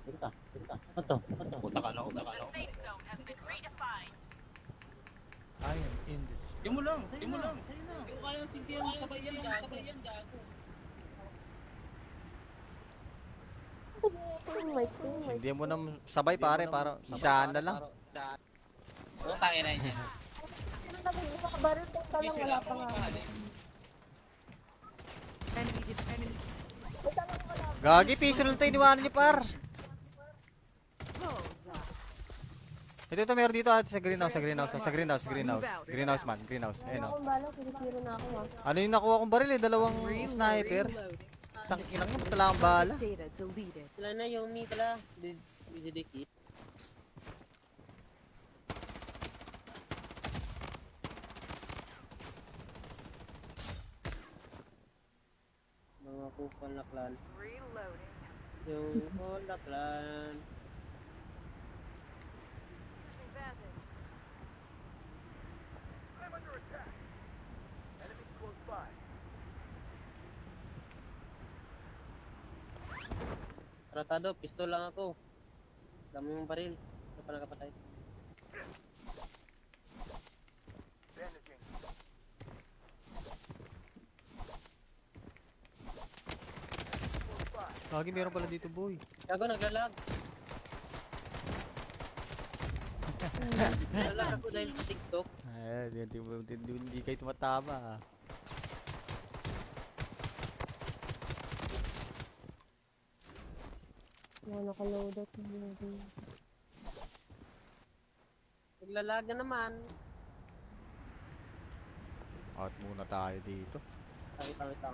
[SPEAKER 3] Bili ka. Ito.
[SPEAKER 6] Uta ka lang.
[SPEAKER 3] Yung mo lang.
[SPEAKER 6] Sa'yo na. Yung kayang sintihan mo sabay yan, gago.
[SPEAKER 1] Hindi mo na sabay pare, para isahan na lang.
[SPEAKER 6] Utangin na yun.
[SPEAKER 5] Baril ka lang, wala pa nga.
[SPEAKER 2] Enemy.
[SPEAKER 1] Gagi, piso lang tayo iniwanan niyo, par. Ito, meron dito sa greenhouse. Greenhouse man. Ayun,
[SPEAKER 5] Akong bala, sinipiro na ako,
[SPEAKER 1] Ano yung nakuha kong baril eh? Dalawang sniper. Tangkinang mo, tala akong bala.
[SPEAKER 2] Data deleted.
[SPEAKER 3] Wala na yung meat pala. Didikit. Mga kupal na clan. Yung whole clan.
[SPEAKER 4] I'm under attack. Enemies close by.
[SPEAKER 3] Tratado, pistol lang ako. Dami yung baril. Ito pa nakapatay.
[SPEAKER 4] Bandaging. Close by.
[SPEAKER 1] Gagi, meron pala dito, boy.
[SPEAKER 3] Gago, naglalag. Nalag ako dahil sa TikTok.
[SPEAKER 1] Ay, hindi kayo tumatama.
[SPEAKER 5] Nakaload out na yun.
[SPEAKER 3] Naglalaga naman.
[SPEAKER 1] Out muna tayo dito.
[SPEAKER 3] Tawit. Ito,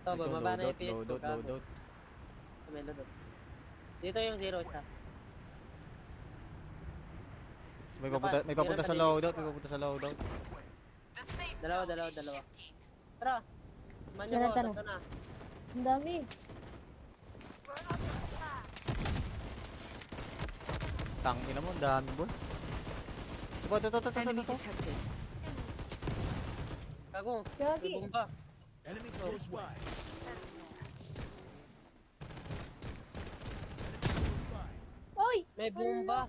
[SPEAKER 1] Ito,
[SPEAKER 3] bumaba na yung PS ko.
[SPEAKER 1] loadout.
[SPEAKER 3] Gago. May loadout. Dito yung zero isa.
[SPEAKER 1] May papunta sa loadout, may papunta sa loadout.
[SPEAKER 3] Dalawa. Tara. Manyo
[SPEAKER 5] Tara,
[SPEAKER 3] ko,
[SPEAKER 5] tara.
[SPEAKER 3] dito na.
[SPEAKER 5] Ang dami.
[SPEAKER 1] Tangina mo, ang dami boy. Ito.
[SPEAKER 2] Enemy detected.
[SPEAKER 3] Gago.
[SPEAKER 5] Gagi.
[SPEAKER 3] May bomba.
[SPEAKER 4] Enemy close by.
[SPEAKER 5] Oy!
[SPEAKER 3] May bomba.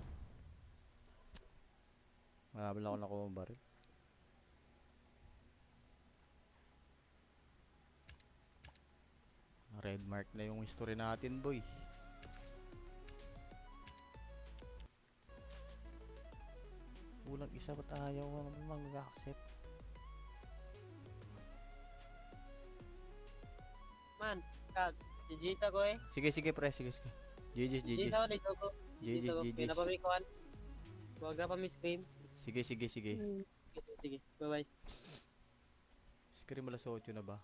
[SPEAKER 1] Mahabal ako nakuha ang baril. Red mark na yung history natin boy. Kulang isa, ba't ayaw mag-accept?
[SPEAKER 3] Man, Kag. GG ko eh.
[SPEAKER 1] Sige pre, sige. GG's.
[SPEAKER 3] GG sa ako, dito ko.
[SPEAKER 1] GG's.
[SPEAKER 3] Pinapamikuan. Huwag na pa mi-scream.
[SPEAKER 1] Sige.
[SPEAKER 3] Sige. Bye-bye.
[SPEAKER 1] Scream alas 8 na ba?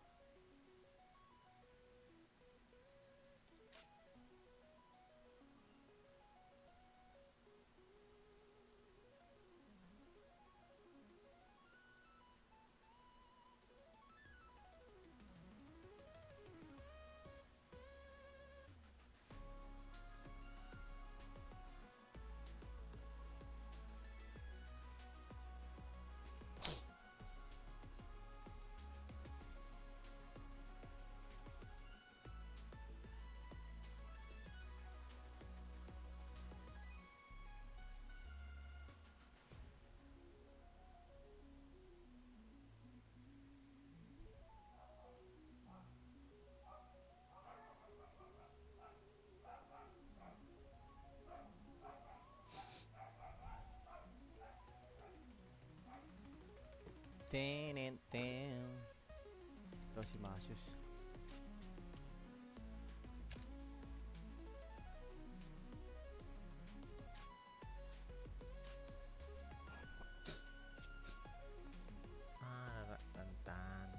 [SPEAKER 1] Ito si Masius. Tantan.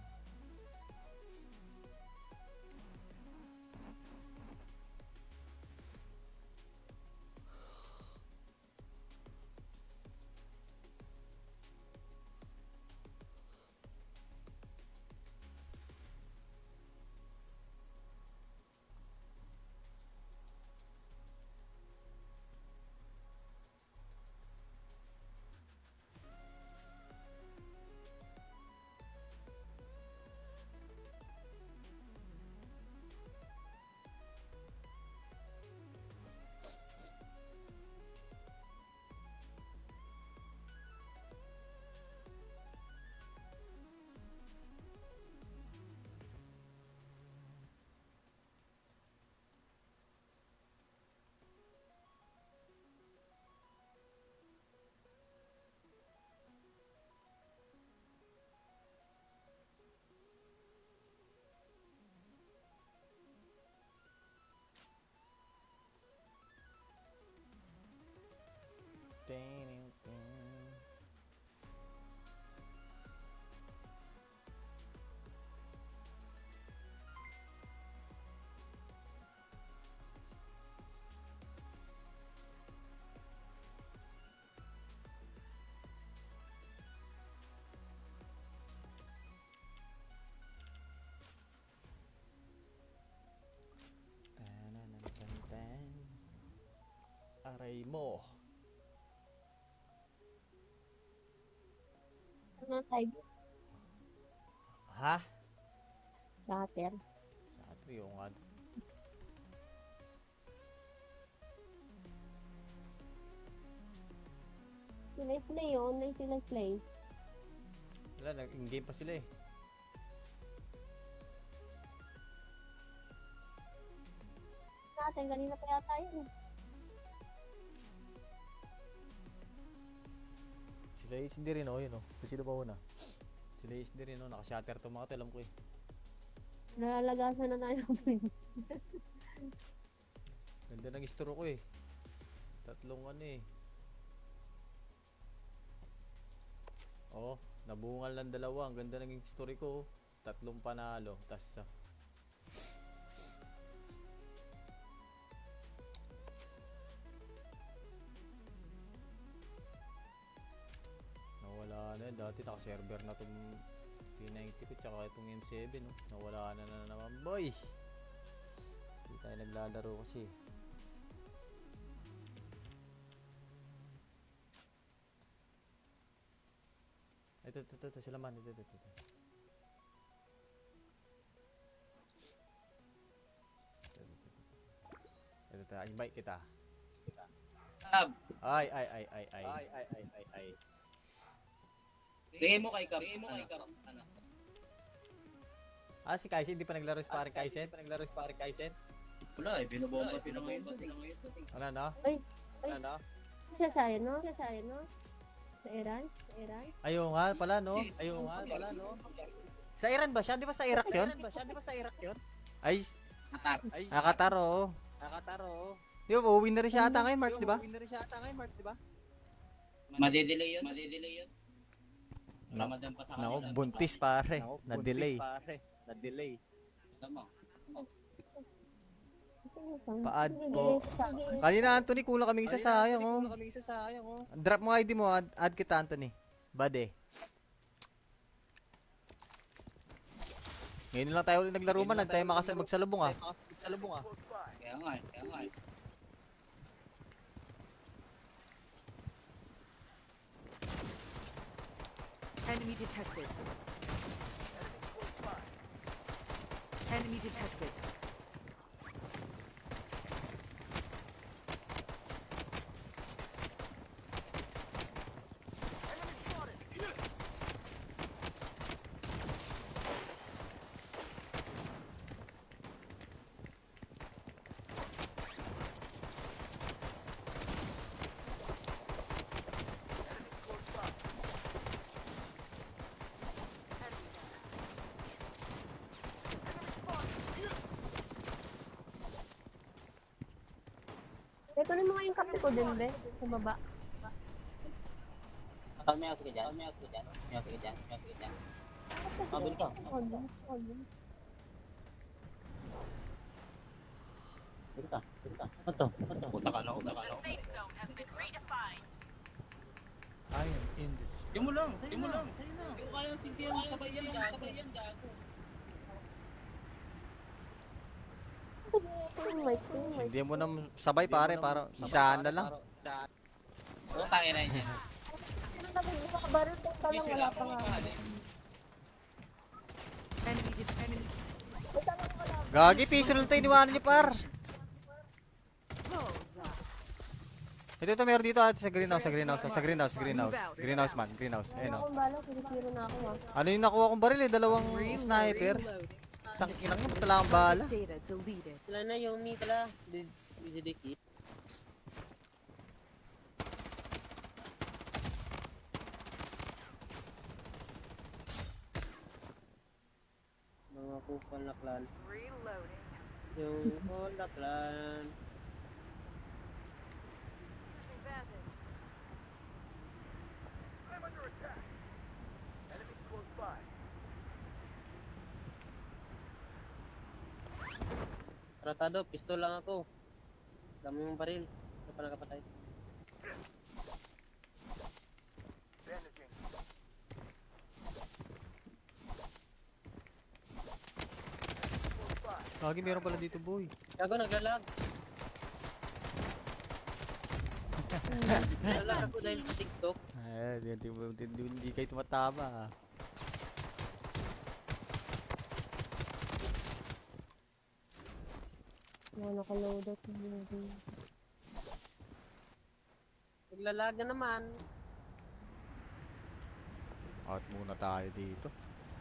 [SPEAKER 1] Aray mo.
[SPEAKER 5] Ano tayo?
[SPEAKER 1] Ha?
[SPEAKER 5] Shutter.
[SPEAKER 1] Sa trio nga.
[SPEAKER 5] Sila Slay, online sila Slay.
[SPEAKER 1] Wala, nag-in-game pa sila eh.
[SPEAKER 5] Natin, kanina pa yata yun.
[SPEAKER 1] Sila Ace hindi rin, oh, yun, oh. Sino ba una? Sila Ace hindi rin, oh. Naka-shatter to mga to, alam ko eh.
[SPEAKER 5] Nalalagasan na tayo.
[SPEAKER 1] Ganda ng istro ko eh. Tatlong ano eh. Oh, nabungal ng dalawa. Ang ganda ng story ko, oh. Tatlong panalo, tas isa. Nawala na yun. Dati naka-server na itong P90 ko tsaka itong M7, no? Nawala na naman, boy. Hindi tayo naglalaro kasi. Ito sila man. Ito. Invite kita. Ay.
[SPEAKER 6] Bigay mo kay Kap. Ano?
[SPEAKER 1] Si Kaisen, hindi pa naglaro si parang Kaisen?
[SPEAKER 6] Wala eh, binobomba sila ngayon.
[SPEAKER 1] Ano na?
[SPEAKER 5] Ay.
[SPEAKER 1] Ano?
[SPEAKER 5] Siya sa'yo, no? Sa Iran?
[SPEAKER 1] Ayaw nga pala, no? Sa Iran ba siya? Di ba sa Iraq yun? Ay, Qatar, oo. Di ba, uuwi na rin siya ata ngayon, March, di ba?
[SPEAKER 6] Madedelay yun. Ramadan pa sa kanila.
[SPEAKER 1] Naku, buntis pare. Na-delay.
[SPEAKER 6] Tama.
[SPEAKER 1] Paad po. Kanina, Anthony, kulang kaming isa, sayang, oh. Drop mo ID mo, add kita, Anthony. Bade. Ngayon lang tayo ulit naglaro man, tayo magsalubong, ah.
[SPEAKER 6] Kaya nga eh.
[SPEAKER 2] Enemy detected. Enemy detected.
[SPEAKER 5] Kunin mo nga yung kape ko din, be. Sa baba.
[SPEAKER 3] May ako ka dyan. Mabili ka. Bili ka. Ito.
[SPEAKER 6] Puta ka na.
[SPEAKER 3] Yung mo lang. Sa'yo na.
[SPEAKER 6] Yung kayang sintihan mo sabay yan, gago.
[SPEAKER 1] Hindi mo na sabay, pare, para isahan na lang.
[SPEAKER 6] Putang ina niya.
[SPEAKER 5] Baril ko pa lang, wala pa nga.
[SPEAKER 2] Enemy.
[SPEAKER 1] Gagi, piso lang tayo iniwanan niyo, par. Ito, meron dito sa greenhouse. Greenhouse man. Ayun, oh.
[SPEAKER 5] Akong bala, kinikiro na ako, ah.
[SPEAKER 1] Ano yung nakuha kong baril, eh? Dalawang sniper. Tangkinang mo, talagang bala.
[SPEAKER 2] Data deleted.
[SPEAKER 3] Wala na yung meat pala. Didikit. Mga kupal na clan.
[SPEAKER 2] Reloading.
[SPEAKER 3] Yung all na clan.
[SPEAKER 4] I'm under attack. Enemies close by.
[SPEAKER 3] Tratado, pistol lang ako. Dami mong baril. Ito pa nakapatay.
[SPEAKER 4] Bandaging. Close by.
[SPEAKER 1] Gagi, meron pala dito, boy.
[SPEAKER 3] Gago, naglalag. Naglalag ako dahil sa TikTok.
[SPEAKER 1] Hindi kayo tumatama, ah.
[SPEAKER 5] Nakaload out na yun.
[SPEAKER 3] Naglalag na naman.
[SPEAKER 1] Out muna tayo dito.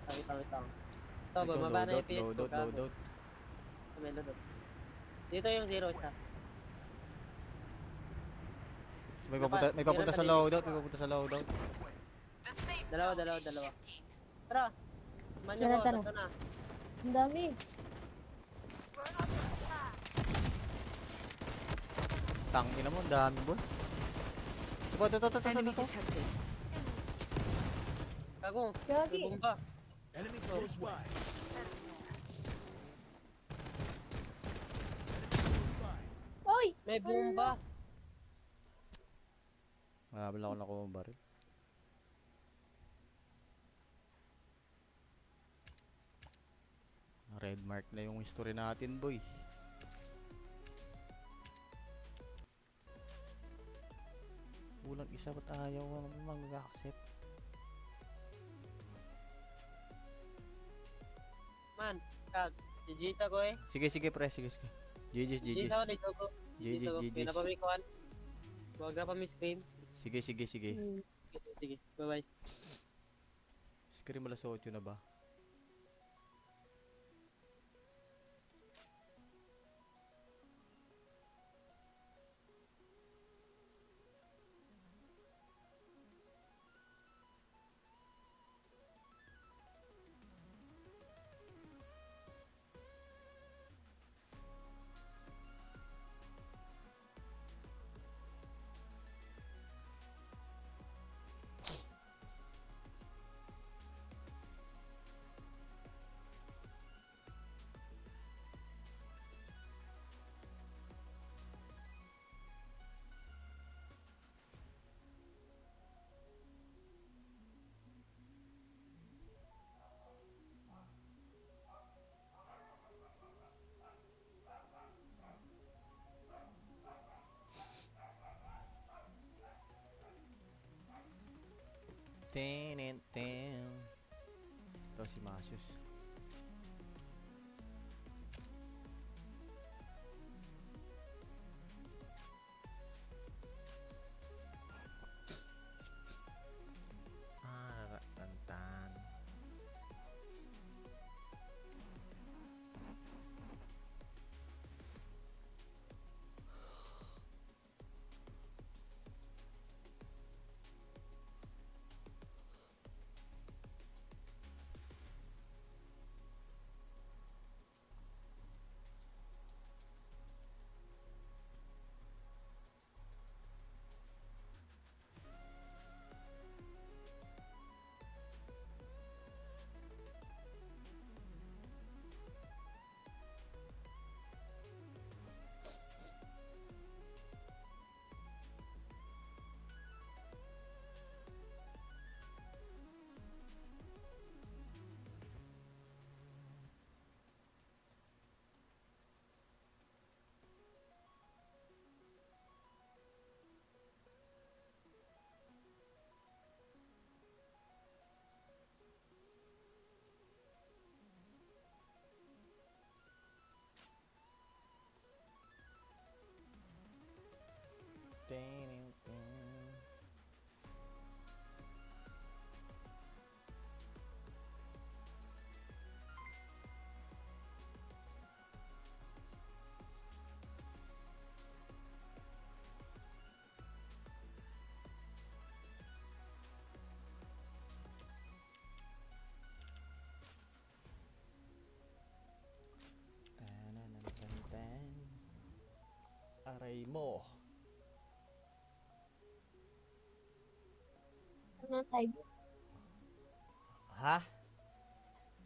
[SPEAKER 3] Tangit. Ito, bumaba na yung PS ko.
[SPEAKER 1] Loadout.
[SPEAKER 3] May loadout. Dito yung zero isa.
[SPEAKER 1] May papunta sa loadout.
[SPEAKER 3] Dalawa. Tara! Manyo
[SPEAKER 5] Tara,
[SPEAKER 3] ko,
[SPEAKER 5] tara.
[SPEAKER 3] tatlo na.
[SPEAKER 5] Ang dami.
[SPEAKER 1] Tangin na mo, ang dami boy. Ito.
[SPEAKER 2] Enemy detected.
[SPEAKER 3] Gago,
[SPEAKER 5] Gagi.
[SPEAKER 3] may bomba.
[SPEAKER 4] Enemy close by.
[SPEAKER 5] Oy!
[SPEAKER 3] May bomba.
[SPEAKER 1] Marami lang ako nakuha ng baril. Red mark na yung history natin boy. Kulang isa ba't ayaw naman mag-accept?
[SPEAKER 3] Man, kag, jijita ko eh.
[SPEAKER 1] Sige pre, sige. GG's.
[SPEAKER 3] Jijita ko ni Jogo.
[SPEAKER 1] GG's.
[SPEAKER 3] Pinapamikuan. Huwag na pa mi-scream.
[SPEAKER 1] Sige.
[SPEAKER 3] Sige, bye-bye.
[SPEAKER 1] Scream alas 8 na ba? Ten. Ito si Masius. Tantan. Ten. Aray mo.
[SPEAKER 5] Ano tayo?
[SPEAKER 1] Ha?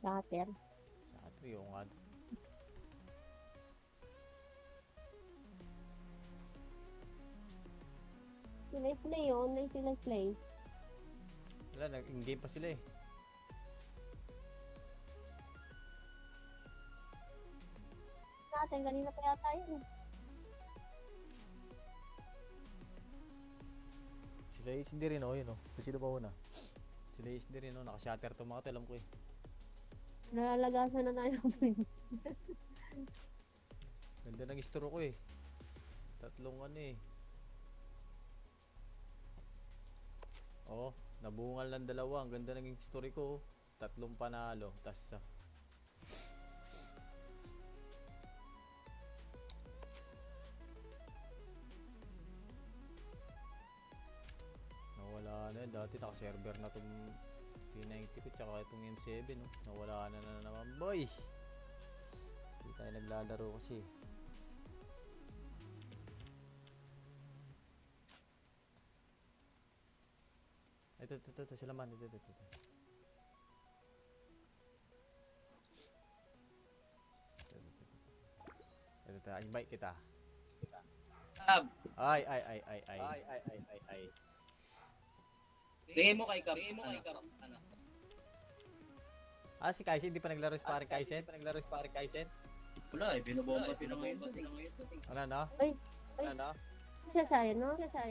[SPEAKER 5] Shutter.
[SPEAKER 1] Sa trio nga.
[SPEAKER 5] Sila Slay, online sila Slay.
[SPEAKER 1] Wala, nag-in-game pa sila eh.
[SPEAKER 5] Natin, kanina pa yata yun.
[SPEAKER 1] Sila is hindi rin oh, yun oh. Sino ba una? Sila is hindi rin oh, naka-shatter to mga to, alam ko eh.
[SPEAKER 5] Nalalagasan na tayo.
[SPEAKER 1] Ganda ng istro ko eh. Tatlong ano eh. Oh, nabungal ng dalawa. Ang ganda ng story ko. Oh. Tatlong panalo. Tas nawala na yun. Dati naka-server na tong P90 ko tsaka itong M7 no. Nawala na naman boy. Hindi tayo naglalaro kasi. Ito sila man. Ito. Ito, invite kita.
[SPEAKER 6] Kap,
[SPEAKER 1] Ay.
[SPEAKER 6] bigay mo kay Kap. Ano?
[SPEAKER 1] Ah, si Kaisen, hindi pa naglaro si pare Kaisen?
[SPEAKER 6] Wala eh, binobomba sila ngayon.
[SPEAKER 1] Ano, no?
[SPEAKER 5] Ay.
[SPEAKER 1] Ano?
[SPEAKER 5] Siya sa'yo, no? Sa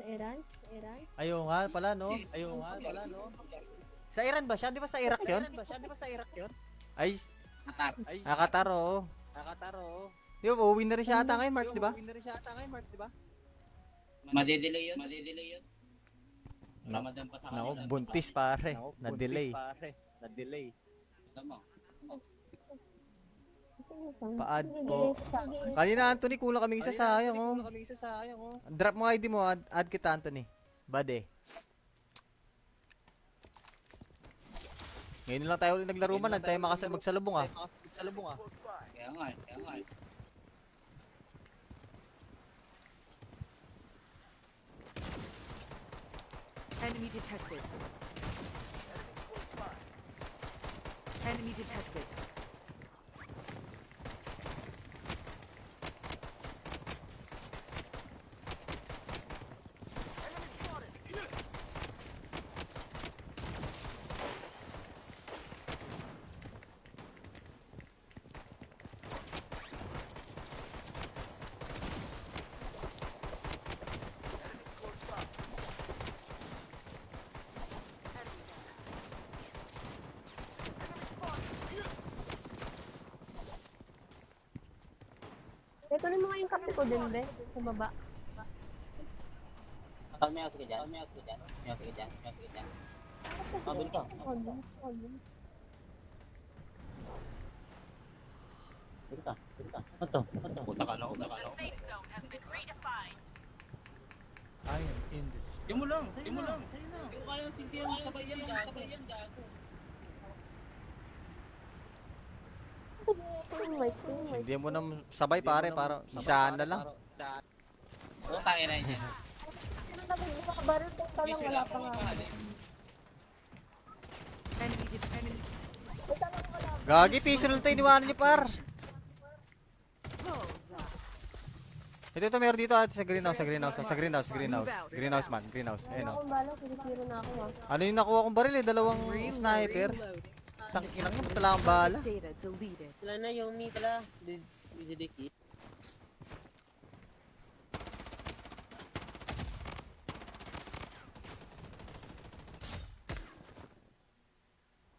[SPEAKER 5] Iran?
[SPEAKER 1] Ayun nga pala, no? Sa Iran ba siya? Di ba sa Iraq yun? Ay,
[SPEAKER 6] Qatar.
[SPEAKER 1] Qatar, oo. Di ba, uuwi na rin siya ata ngayon, March, di ba?
[SPEAKER 6] Madedelay yun. Ramadan pa sa kanila.
[SPEAKER 1] Nako, buntis pare. Na-delay.
[SPEAKER 6] Tama.
[SPEAKER 1] Paad po. Kanina, Anthony, kulang kaming isa sayang, oh. Drop mo ID mo, add kita, Anthony. Bade. Ngayon lang tayo ulit naglaro man, tayo magsalubong, ah.
[SPEAKER 6] Kaya nga eh.
[SPEAKER 2] Enemy detected. Enemy detected.
[SPEAKER 5] Kunin mo nga yung kape ko din, be. Sa baba.
[SPEAKER 3] May ako dyan. Mabili ka. Ito.
[SPEAKER 6] Punta ka na.
[SPEAKER 7] Di mo lang. Sa'yo na.
[SPEAKER 6] Hindi ko kayang sintihan yung sabay yan, gago.
[SPEAKER 1] Hindi mo na sabay, pare, para isahan na lang.
[SPEAKER 6] Utangin na niya.
[SPEAKER 5] Baril ko pa lang, wala pa nga.
[SPEAKER 2] Enemy.
[SPEAKER 1] Gagi, piso tayo iniwanan niyo, par. Ito, meron dito at sa greenhouse. Greenhouse man. Ayun, oh.
[SPEAKER 5] Akong bala, sinitiro na ako, ha.
[SPEAKER 1] Ano yung nakuha kong baril, eh? Dalawang sniper. Tangkinang mo, tala ang bala.
[SPEAKER 2] Data deleted.
[SPEAKER 3] Sila na yung ni pala. Didiki.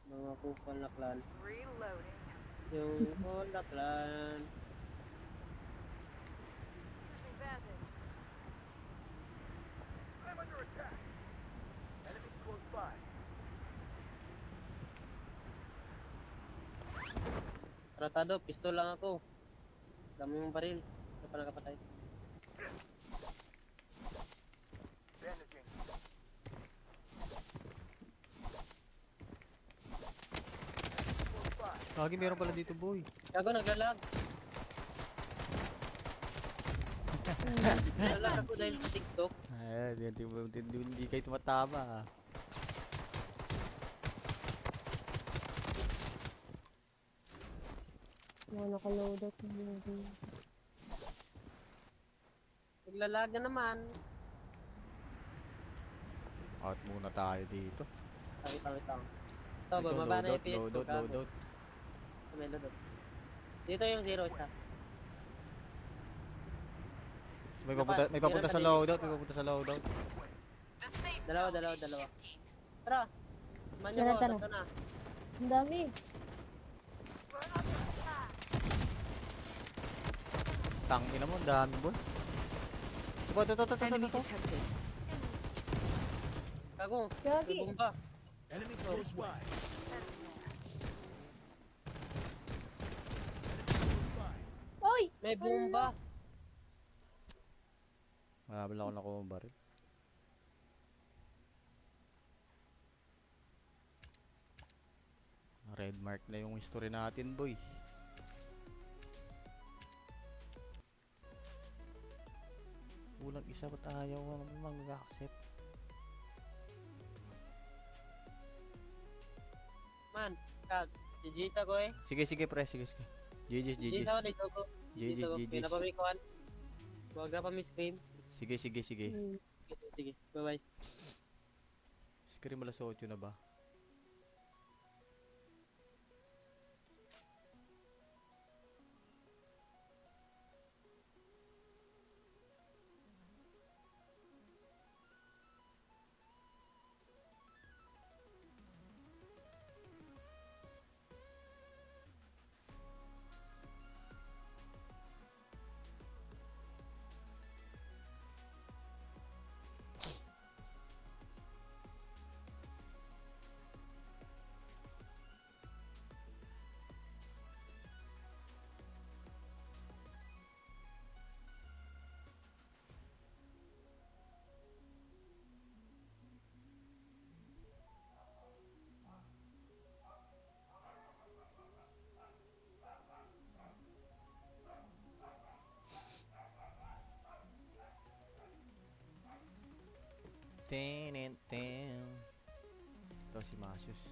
[SPEAKER 3] Mga kupal na clan.
[SPEAKER 2] Reloading.
[SPEAKER 3] Yung kupal na clan.
[SPEAKER 4] I'm under attack. Enemies close by.
[SPEAKER 3] Tratado, pistol lang ako. Dami yung baril. Ito pa nakapatay.
[SPEAKER 4] Bandaging. Close by.
[SPEAKER 1] Gagi, meron pala dito, boy.
[SPEAKER 3] Gago, naglalag. Naglalag ako dahil sa TikTok.
[SPEAKER 1] Ay, hindi kayo tumatama, ah.
[SPEAKER 5] Nakaload out na yun.
[SPEAKER 3] Naglalag na naman.
[SPEAKER 1] Out muna tayo dito.
[SPEAKER 3] Wait lang. Ito, bumaba na yung PS ko.
[SPEAKER 1] Loadout.
[SPEAKER 3] May loadout. Dito yung 0 isa.
[SPEAKER 1] May papunta sa loadout.
[SPEAKER 3] Dalawa. Tara. Manyo ko,
[SPEAKER 5] Tara.
[SPEAKER 3] ito na.
[SPEAKER 5] Ang dami.
[SPEAKER 1] Tangina mo, ang dami, boy. Ito.
[SPEAKER 2] Enemy detected.
[SPEAKER 3] Gago,
[SPEAKER 5] Gagi.
[SPEAKER 3] may bomba.
[SPEAKER 4] Enemy close by.
[SPEAKER 5] Oy!
[SPEAKER 3] May bomba.
[SPEAKER 1] Marami lang ako nakuha ng baril. Red mark na yung history natin, boy. Kulang isa, ba't ayaw ka naman mag-accept?
[SPEAKER 3] Man, kag, jijita ko eh.
[SPEAKER 1] Sige pre, sige. GG's.
[SPEAKER 3] Jijita ko ni Jogo.
[SPEAKER 1] GG's.
[SPEAKER 3] Pinapamikuan. Huwag na pa mi-scream.
[SPEAKER 1] Sige.
[SPEAKER 3] Sige, bye-bye.
[SPEAKER 1] Scream alas 8 na ba? Ten. Ito si Masius.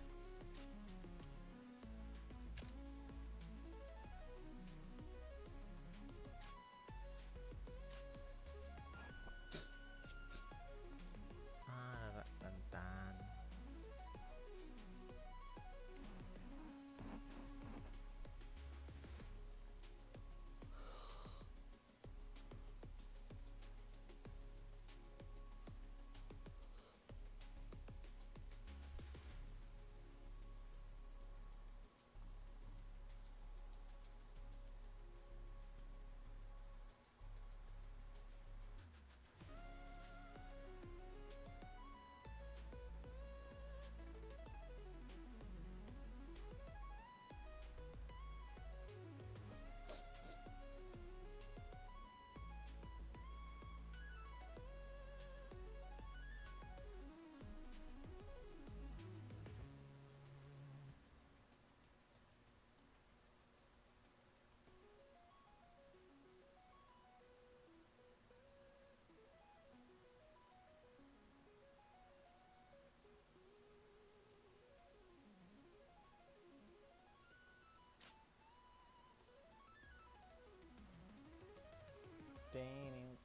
[SPEAKER 1] Tantan. Ten.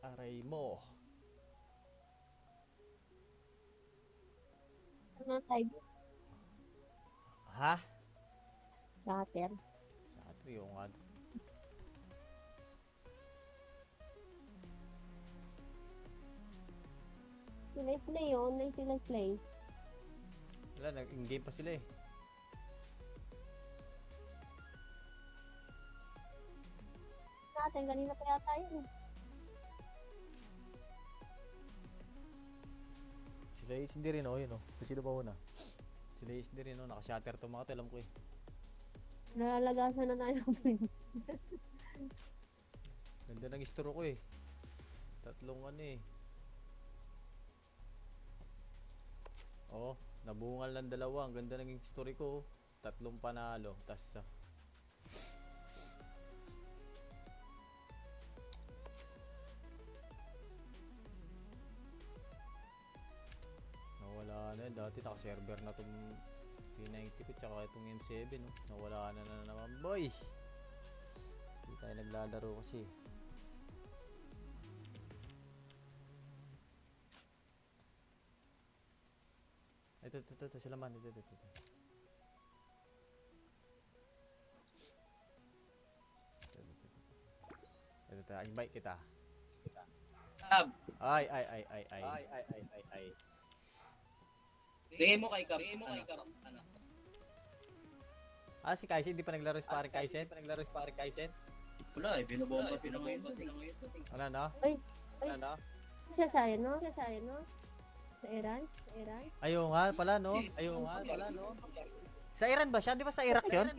[SPEAKER 1] Aray mo.
[SPEAKER 5] Ano tayo?
[SPEAKER 1] Ha?
[SPEAKER 5] Scatter.
[SPEAKER 1] Sa trio nga.
[SPEAKER 5] Sila Slay, online sila Slay.
[SPEAKER 1] Wala, nag-in-game pa sila eh.
[SPEAKER 5] Natin, kanina pa yata yun.
[SPEAKER 1] Sila is hindi rin, yun Sino ba una? Sila is hindi rin, naka-shatter to mga to, alam ko eh.
[SPEAKER 5] Nalalagasan na tayo.
[SPEAKER 1] Ganda ng istro ko eh. Tatlong ano eh. Nabungal ng dalawa. Ang ganda ng story ko. Tatlong panalo. Tas nawala na. Dati naka-server na tong P90 ko tsaka itong M7 Nawala na naman boy. Hindi tayo naglalaro kasi. Ito sila man. Ito. Invite kita. Ay.
[SPEAKER 6] Bigay mo kay Kap. Ano?
[SPEAKER 1] Ah, si Kaisen, hindi pa naglaro si parang Kaisen?
[SPEAKER 6] Wala eh, binobomba sila ngayon.
[SPEAKER 1] Wala na?
[SPEAKER 5] Ay,
[SPEAKER 1] Wala na?
[SPEAKER 5] siya sa no? Sa Iran?
[SPEAKER 1] Ayun nga pala, no? Sa Iran ba siya? Di ba sa Iraq yun?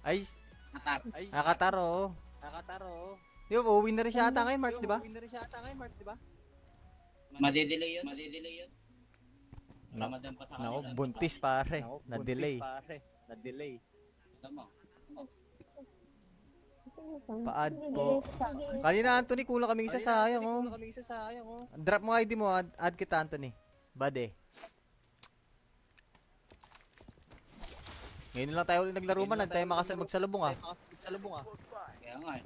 [SPEAKER 1] Ay,
[SPEAKER 3] Qatar.
[SPEAKER 1] Qatar, oo. Di ba, uuwi na rin siya ata ngayon, March, di ba?
[SPEAKER 6] Madidelay yun. Ramadan pa sa
[SPEAKER 1] Nako,
[SPEAKER 6] kanila.
[SPEAKER 1] buntis pare. Na-delay.
[SPEAKER 6] Tama.
[SPEAKER 1] Paad po. Kanina, Anthony, kulang kaming isa sayang, oh. Drop mo ID mo, add kita, Anthony. Bade. Ngayon lang tayo ulit naglaro man, tayo magsalubong ah.
[SPEAKER 6] Kaya nga eh.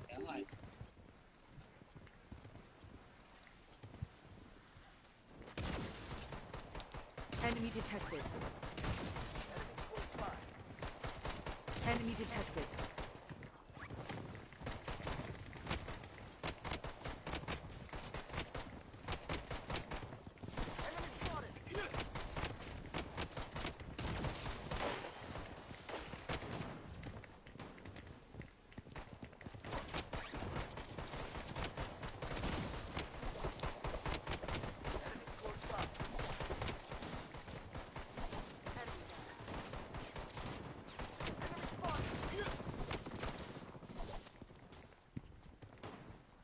[SPEAKER 2] Enemy detected. Enemy detected.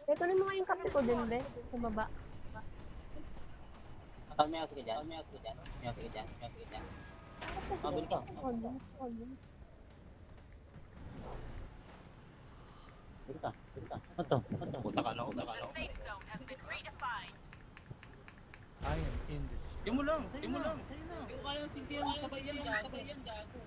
[SPEAKER 5] Ito na mga yung kape ko din, be. Sa baba.
[SPEAKER 3] May ako ka dyan. Mabili ka. Bili ka. Ito.
[SPEAKER 6] Utak ka lang.
[SPEAKER 7] Di mo lang. Sa'yo na.
[SPEAKER 6] Hindi ko kayang sintihan yung sabay yan, gago.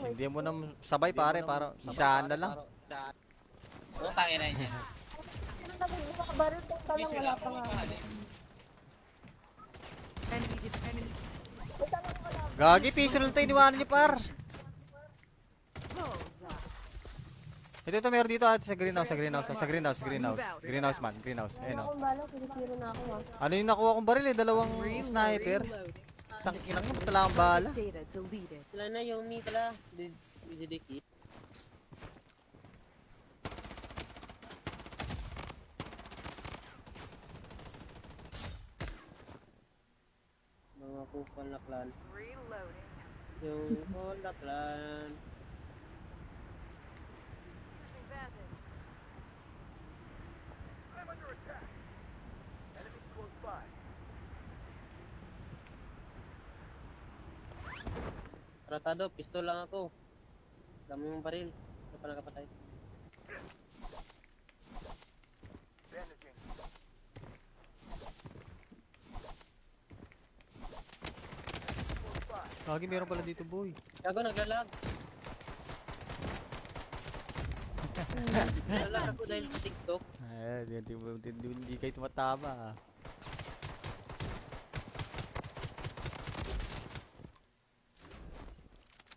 [SPEAKER 1] Hindi mo na sabay pare, para isahan na lang.
[SPEAKER 6] Utang ina niya.
[SPEAKER 5] Baril ko pa lang, wala pa nga.
[SPEAKER 2] Enemy.
[SPEAKER 1] Gagi, pixel tayo iniwanan niyo par. Ito, meron dito sa greenhouse. Greenhouse man. Ayun o.
[SPEAKER 5] Akong bala, sinisiro na ako, ha.
[SPEAKER 1] Ano yung nakuha kong baril eh? Dalawang sniper. Tangkinang mo, patala ang bala.
[SPEAKER 2] Data deleted.
[SPEAKER 3] Sila na yung meat la. DJDK. Mga kupal na clan.
[SPEAKER 2] Reloading.
[SPEAKER 3] Yung kupal na clan.
[SPEAKER 2] Advantage.
[SPEAKER 4] I'm under attack. Enemies close by.
[SPEAKER 3] Tratado, pistol lang ako. Dami yung baril. Hindi pa nakapatay.
[SPEAKER 4] Bandaging. Close by.
[SPEAKER 1] Gagi, meron pala dito boy.
[SPEAKER 3] Gago, naglalag. Naglalag ako dahil sa TikTok.
[SPEAKER 1] Ay, hindi kayo tumatama ah.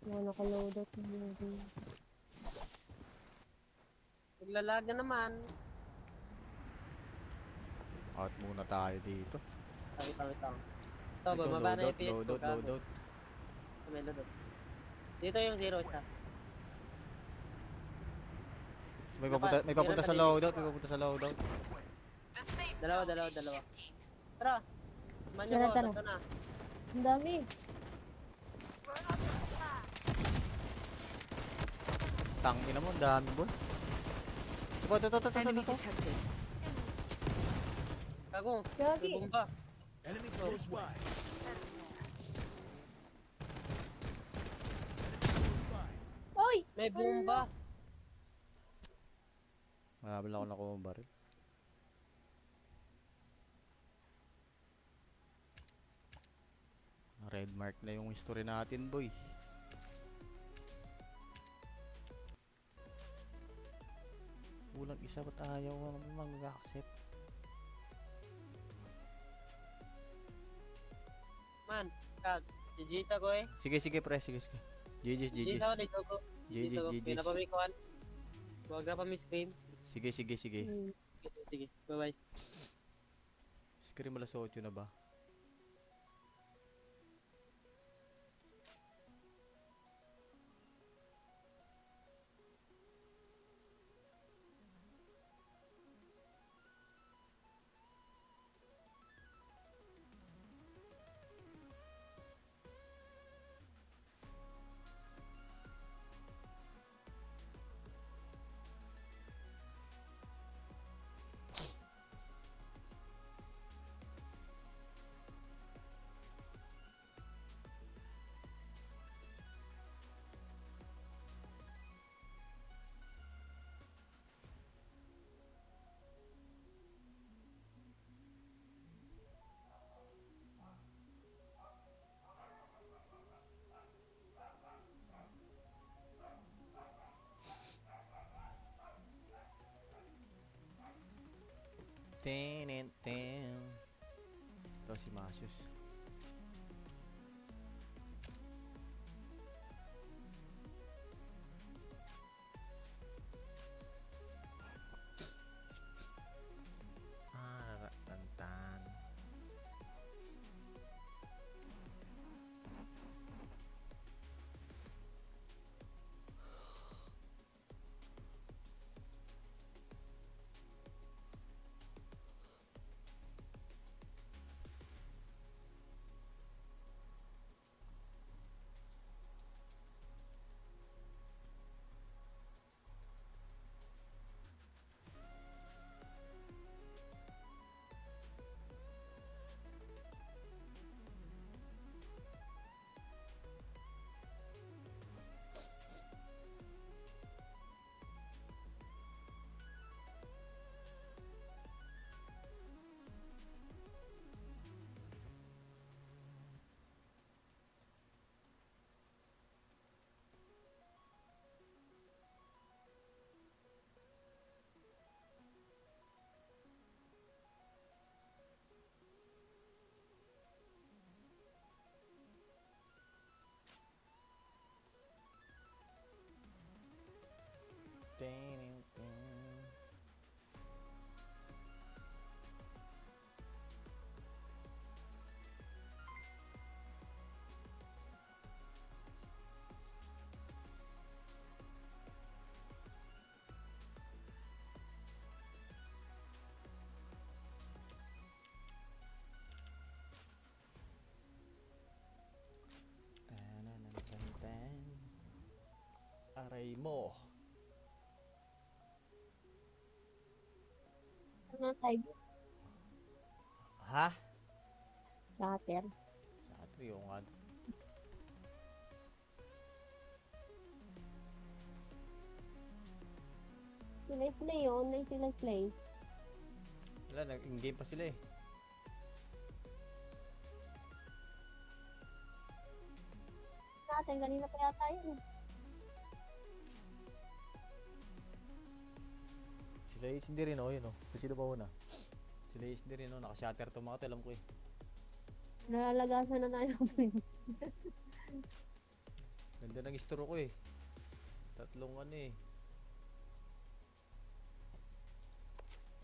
[SPEAKER 5] Mga nakaload out na yun.
[SPEAKER 3] Naglalag na naman.
[SPEAKER 1] Out muna tayo dito.
[SPEAKER 3] Tawit lang. Ito, bumaba na yung PS ko.
[SPEAKER 1] Loadout.
[SPEAKER 3] May loadout. Dito yung 0 isa.
[SPEAKER 1] May papunta sa loadout.
[SPEAKER 3] Dalawa. Tara. Manyo ko,
[SPEAKER 5] Tara.
[SPEAKER 3] ito na.
[SPEAKER 5] Ang dami.
[SPEAKER 1] Tangina mo, ang dami boy. Ito.
[SPEAKER 2] Enemy detected.
[SPEAKER 3] Gago,
[SPEAKER 5] Gagi.
[SPEAKER 3] may bomba.
[SPEAKER 4] Enemy close by.
[SPEAKER 5] Oy!
[SPEAKER 3] May bomba.
[SPEAKER 1] Marami lang ako nakuha ng baril. Red mark na yung history natin boy. Kulang isa, ba't ayaw ko naman mag-accept?
[SPEAKER 3] Man, kag. Jijita ko eh.
[SPEAKER 1] Sige pre, sige. GG's.
[SPEAKER 3] Jijita ko dito ko.
[SPEAKER 1] GG's.
[SPEAKER 3] Pinapamikuan. Huwag na pa mi-scream.
[SPEAKER 1] Sige.
[SPEAKER 3] Sige, bye-bye.
[SPEAKER 1] Scream alas 8 na ba? Ito si Masius. Tantan. Aray mo.
[SPEAKER 5] Ano tayo?
[SPEAKER 1] Ha?
[SPEAKER 5] Cutter.
[SPEAKER 1] Sa trio nga.
[SPEAKER 5] Sila Slay, online sila Slay.
[SPEAKER 1] Wala, nag-in-game pa sila eh.
[SPEAKER 5] Natin, kanina pa yata yun.
[SPEAKER 1] Sila is hindi rin, yun Sino ba una? Sila is hindi rin, naka-shatter to mga to, alam ko eh.
[SPEAKER 5] Nalalagasan na tayo.
[SPEAKER 1] Ganda ng istro ko eh. Tatlong ano eh.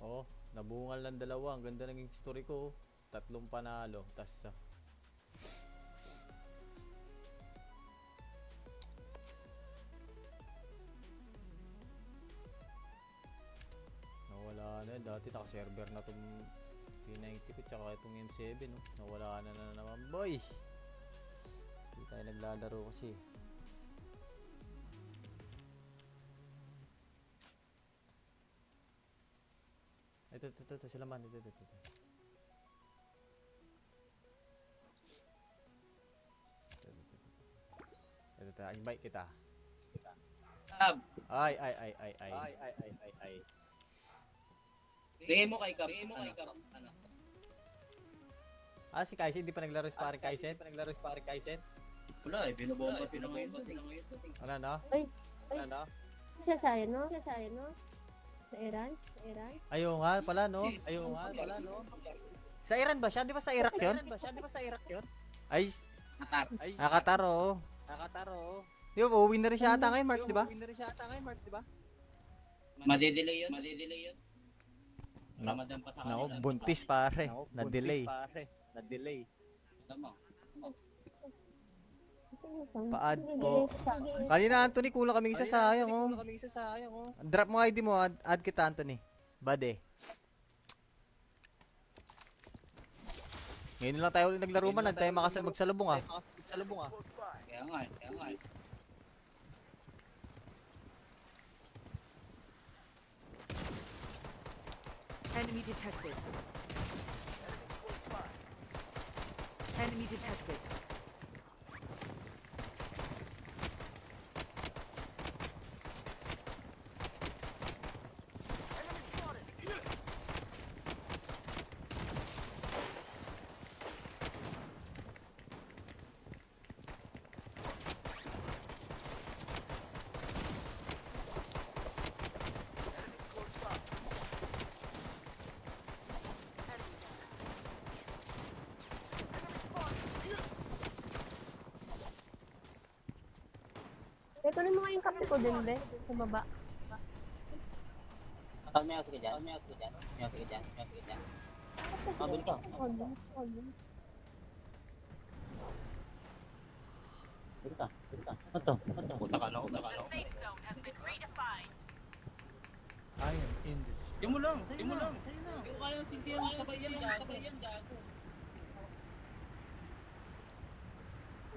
[SPEAKER 1] Oh, nabungal ng dalawa. Ang ganda ng story ko. Tatlong panalo. Tas nawala na. Dati naka-server na itong P90 ko. Tsaka itong M7. Nawala na naman. Boy! Hindi tayo naglalaro kasi. Ito sila man. Ito. Invite kita. Ay.
[SPEAKER 6] Bigay mo kay Kap. Ano?
[SPEAKER 1] Si Kaisen, hindi pa naglaro si pare Kaisen?
[SPEAKER 6] Wala eh, binobomba sila ngayon.
[SPEAKER 1] Ano?
[SPEAKER 5] Siya sa'yo, no? Sa Iran?
[SPEAKER 1] Ayaw nga pala, no? Sa Iran ba siya? Di ba sa Iraq yun? Ay,
[SPEAKER 6] Qatar.
[SPEAKER 1] Qatar, oo. Di ba, uuwi na rin siya ata ngayon, March, di ba?
[SPEAKER 6] Madidelay yun. Ramadan pa sa kanila.
[SPEAKER 1] Nako, buntis pare. Na-delay.
[SPEAKER 6] Tama.
[SPEAKER 1] Pa-add po. Kanina, Anthony, kulang kaming isa sayang, Drop mo ID mo, add kita, Anthony. Bade. Ngayon lang tayo ulit naglaro man, tayo magsalubong
[SPEAKER 6] Kaya nga.
[SPEAKER 2] Enemy detected. Enemy detected.
[SPEAKER 5] kunin mo nga yung kape ko din, be. Sa baba.
[SPEAKER 3] May ako ka dyan. May ako ka dyan. May ako ka dyan. May ako ka dyan. Mabili ka.
[SPEAKER 5] Hold on, hold on.
[SPEAKER 3] Bili ka. Bili ka. Ito. Ito.
[SPEAKER 6] Uta ka no.
[SPEAKER 7] Di mo lang. Sa'yo na. Sa'yo na.
[SPEAKER 6] Hindi ko kayang sintihan sabay yan, gago.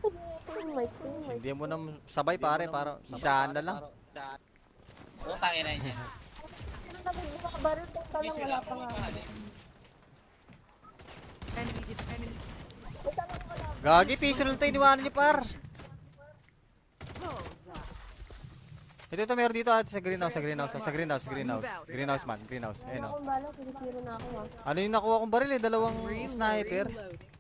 [SPEAKER 5] Yung mic ko, yung mic.
[SPEAKER 1] Hindi mo na sabay pare, para isaan na lang.
[SPEAKER 6] Utang ina niya.
[SPEAKER 5] Makabaril ko pa lang, wala pa nga.
[SPEAKER 2] Enemy.
[SPEAKER 1] Gagi, pistol tayo iniwanan niyo par.
[SPEAKER 2] Bullseye.
[SPEAKER 1] Ito, meron dito sa greenhouse. Greenhouse man, greenhouse. Ayun o.
[SPEAKER 5] Akong bala, sinisiro na ako, ha.
[SPEAKER 1] Ano yung nakuha kong baril eh? Dalawang sniper.
[SPEAKER 2] Reloading.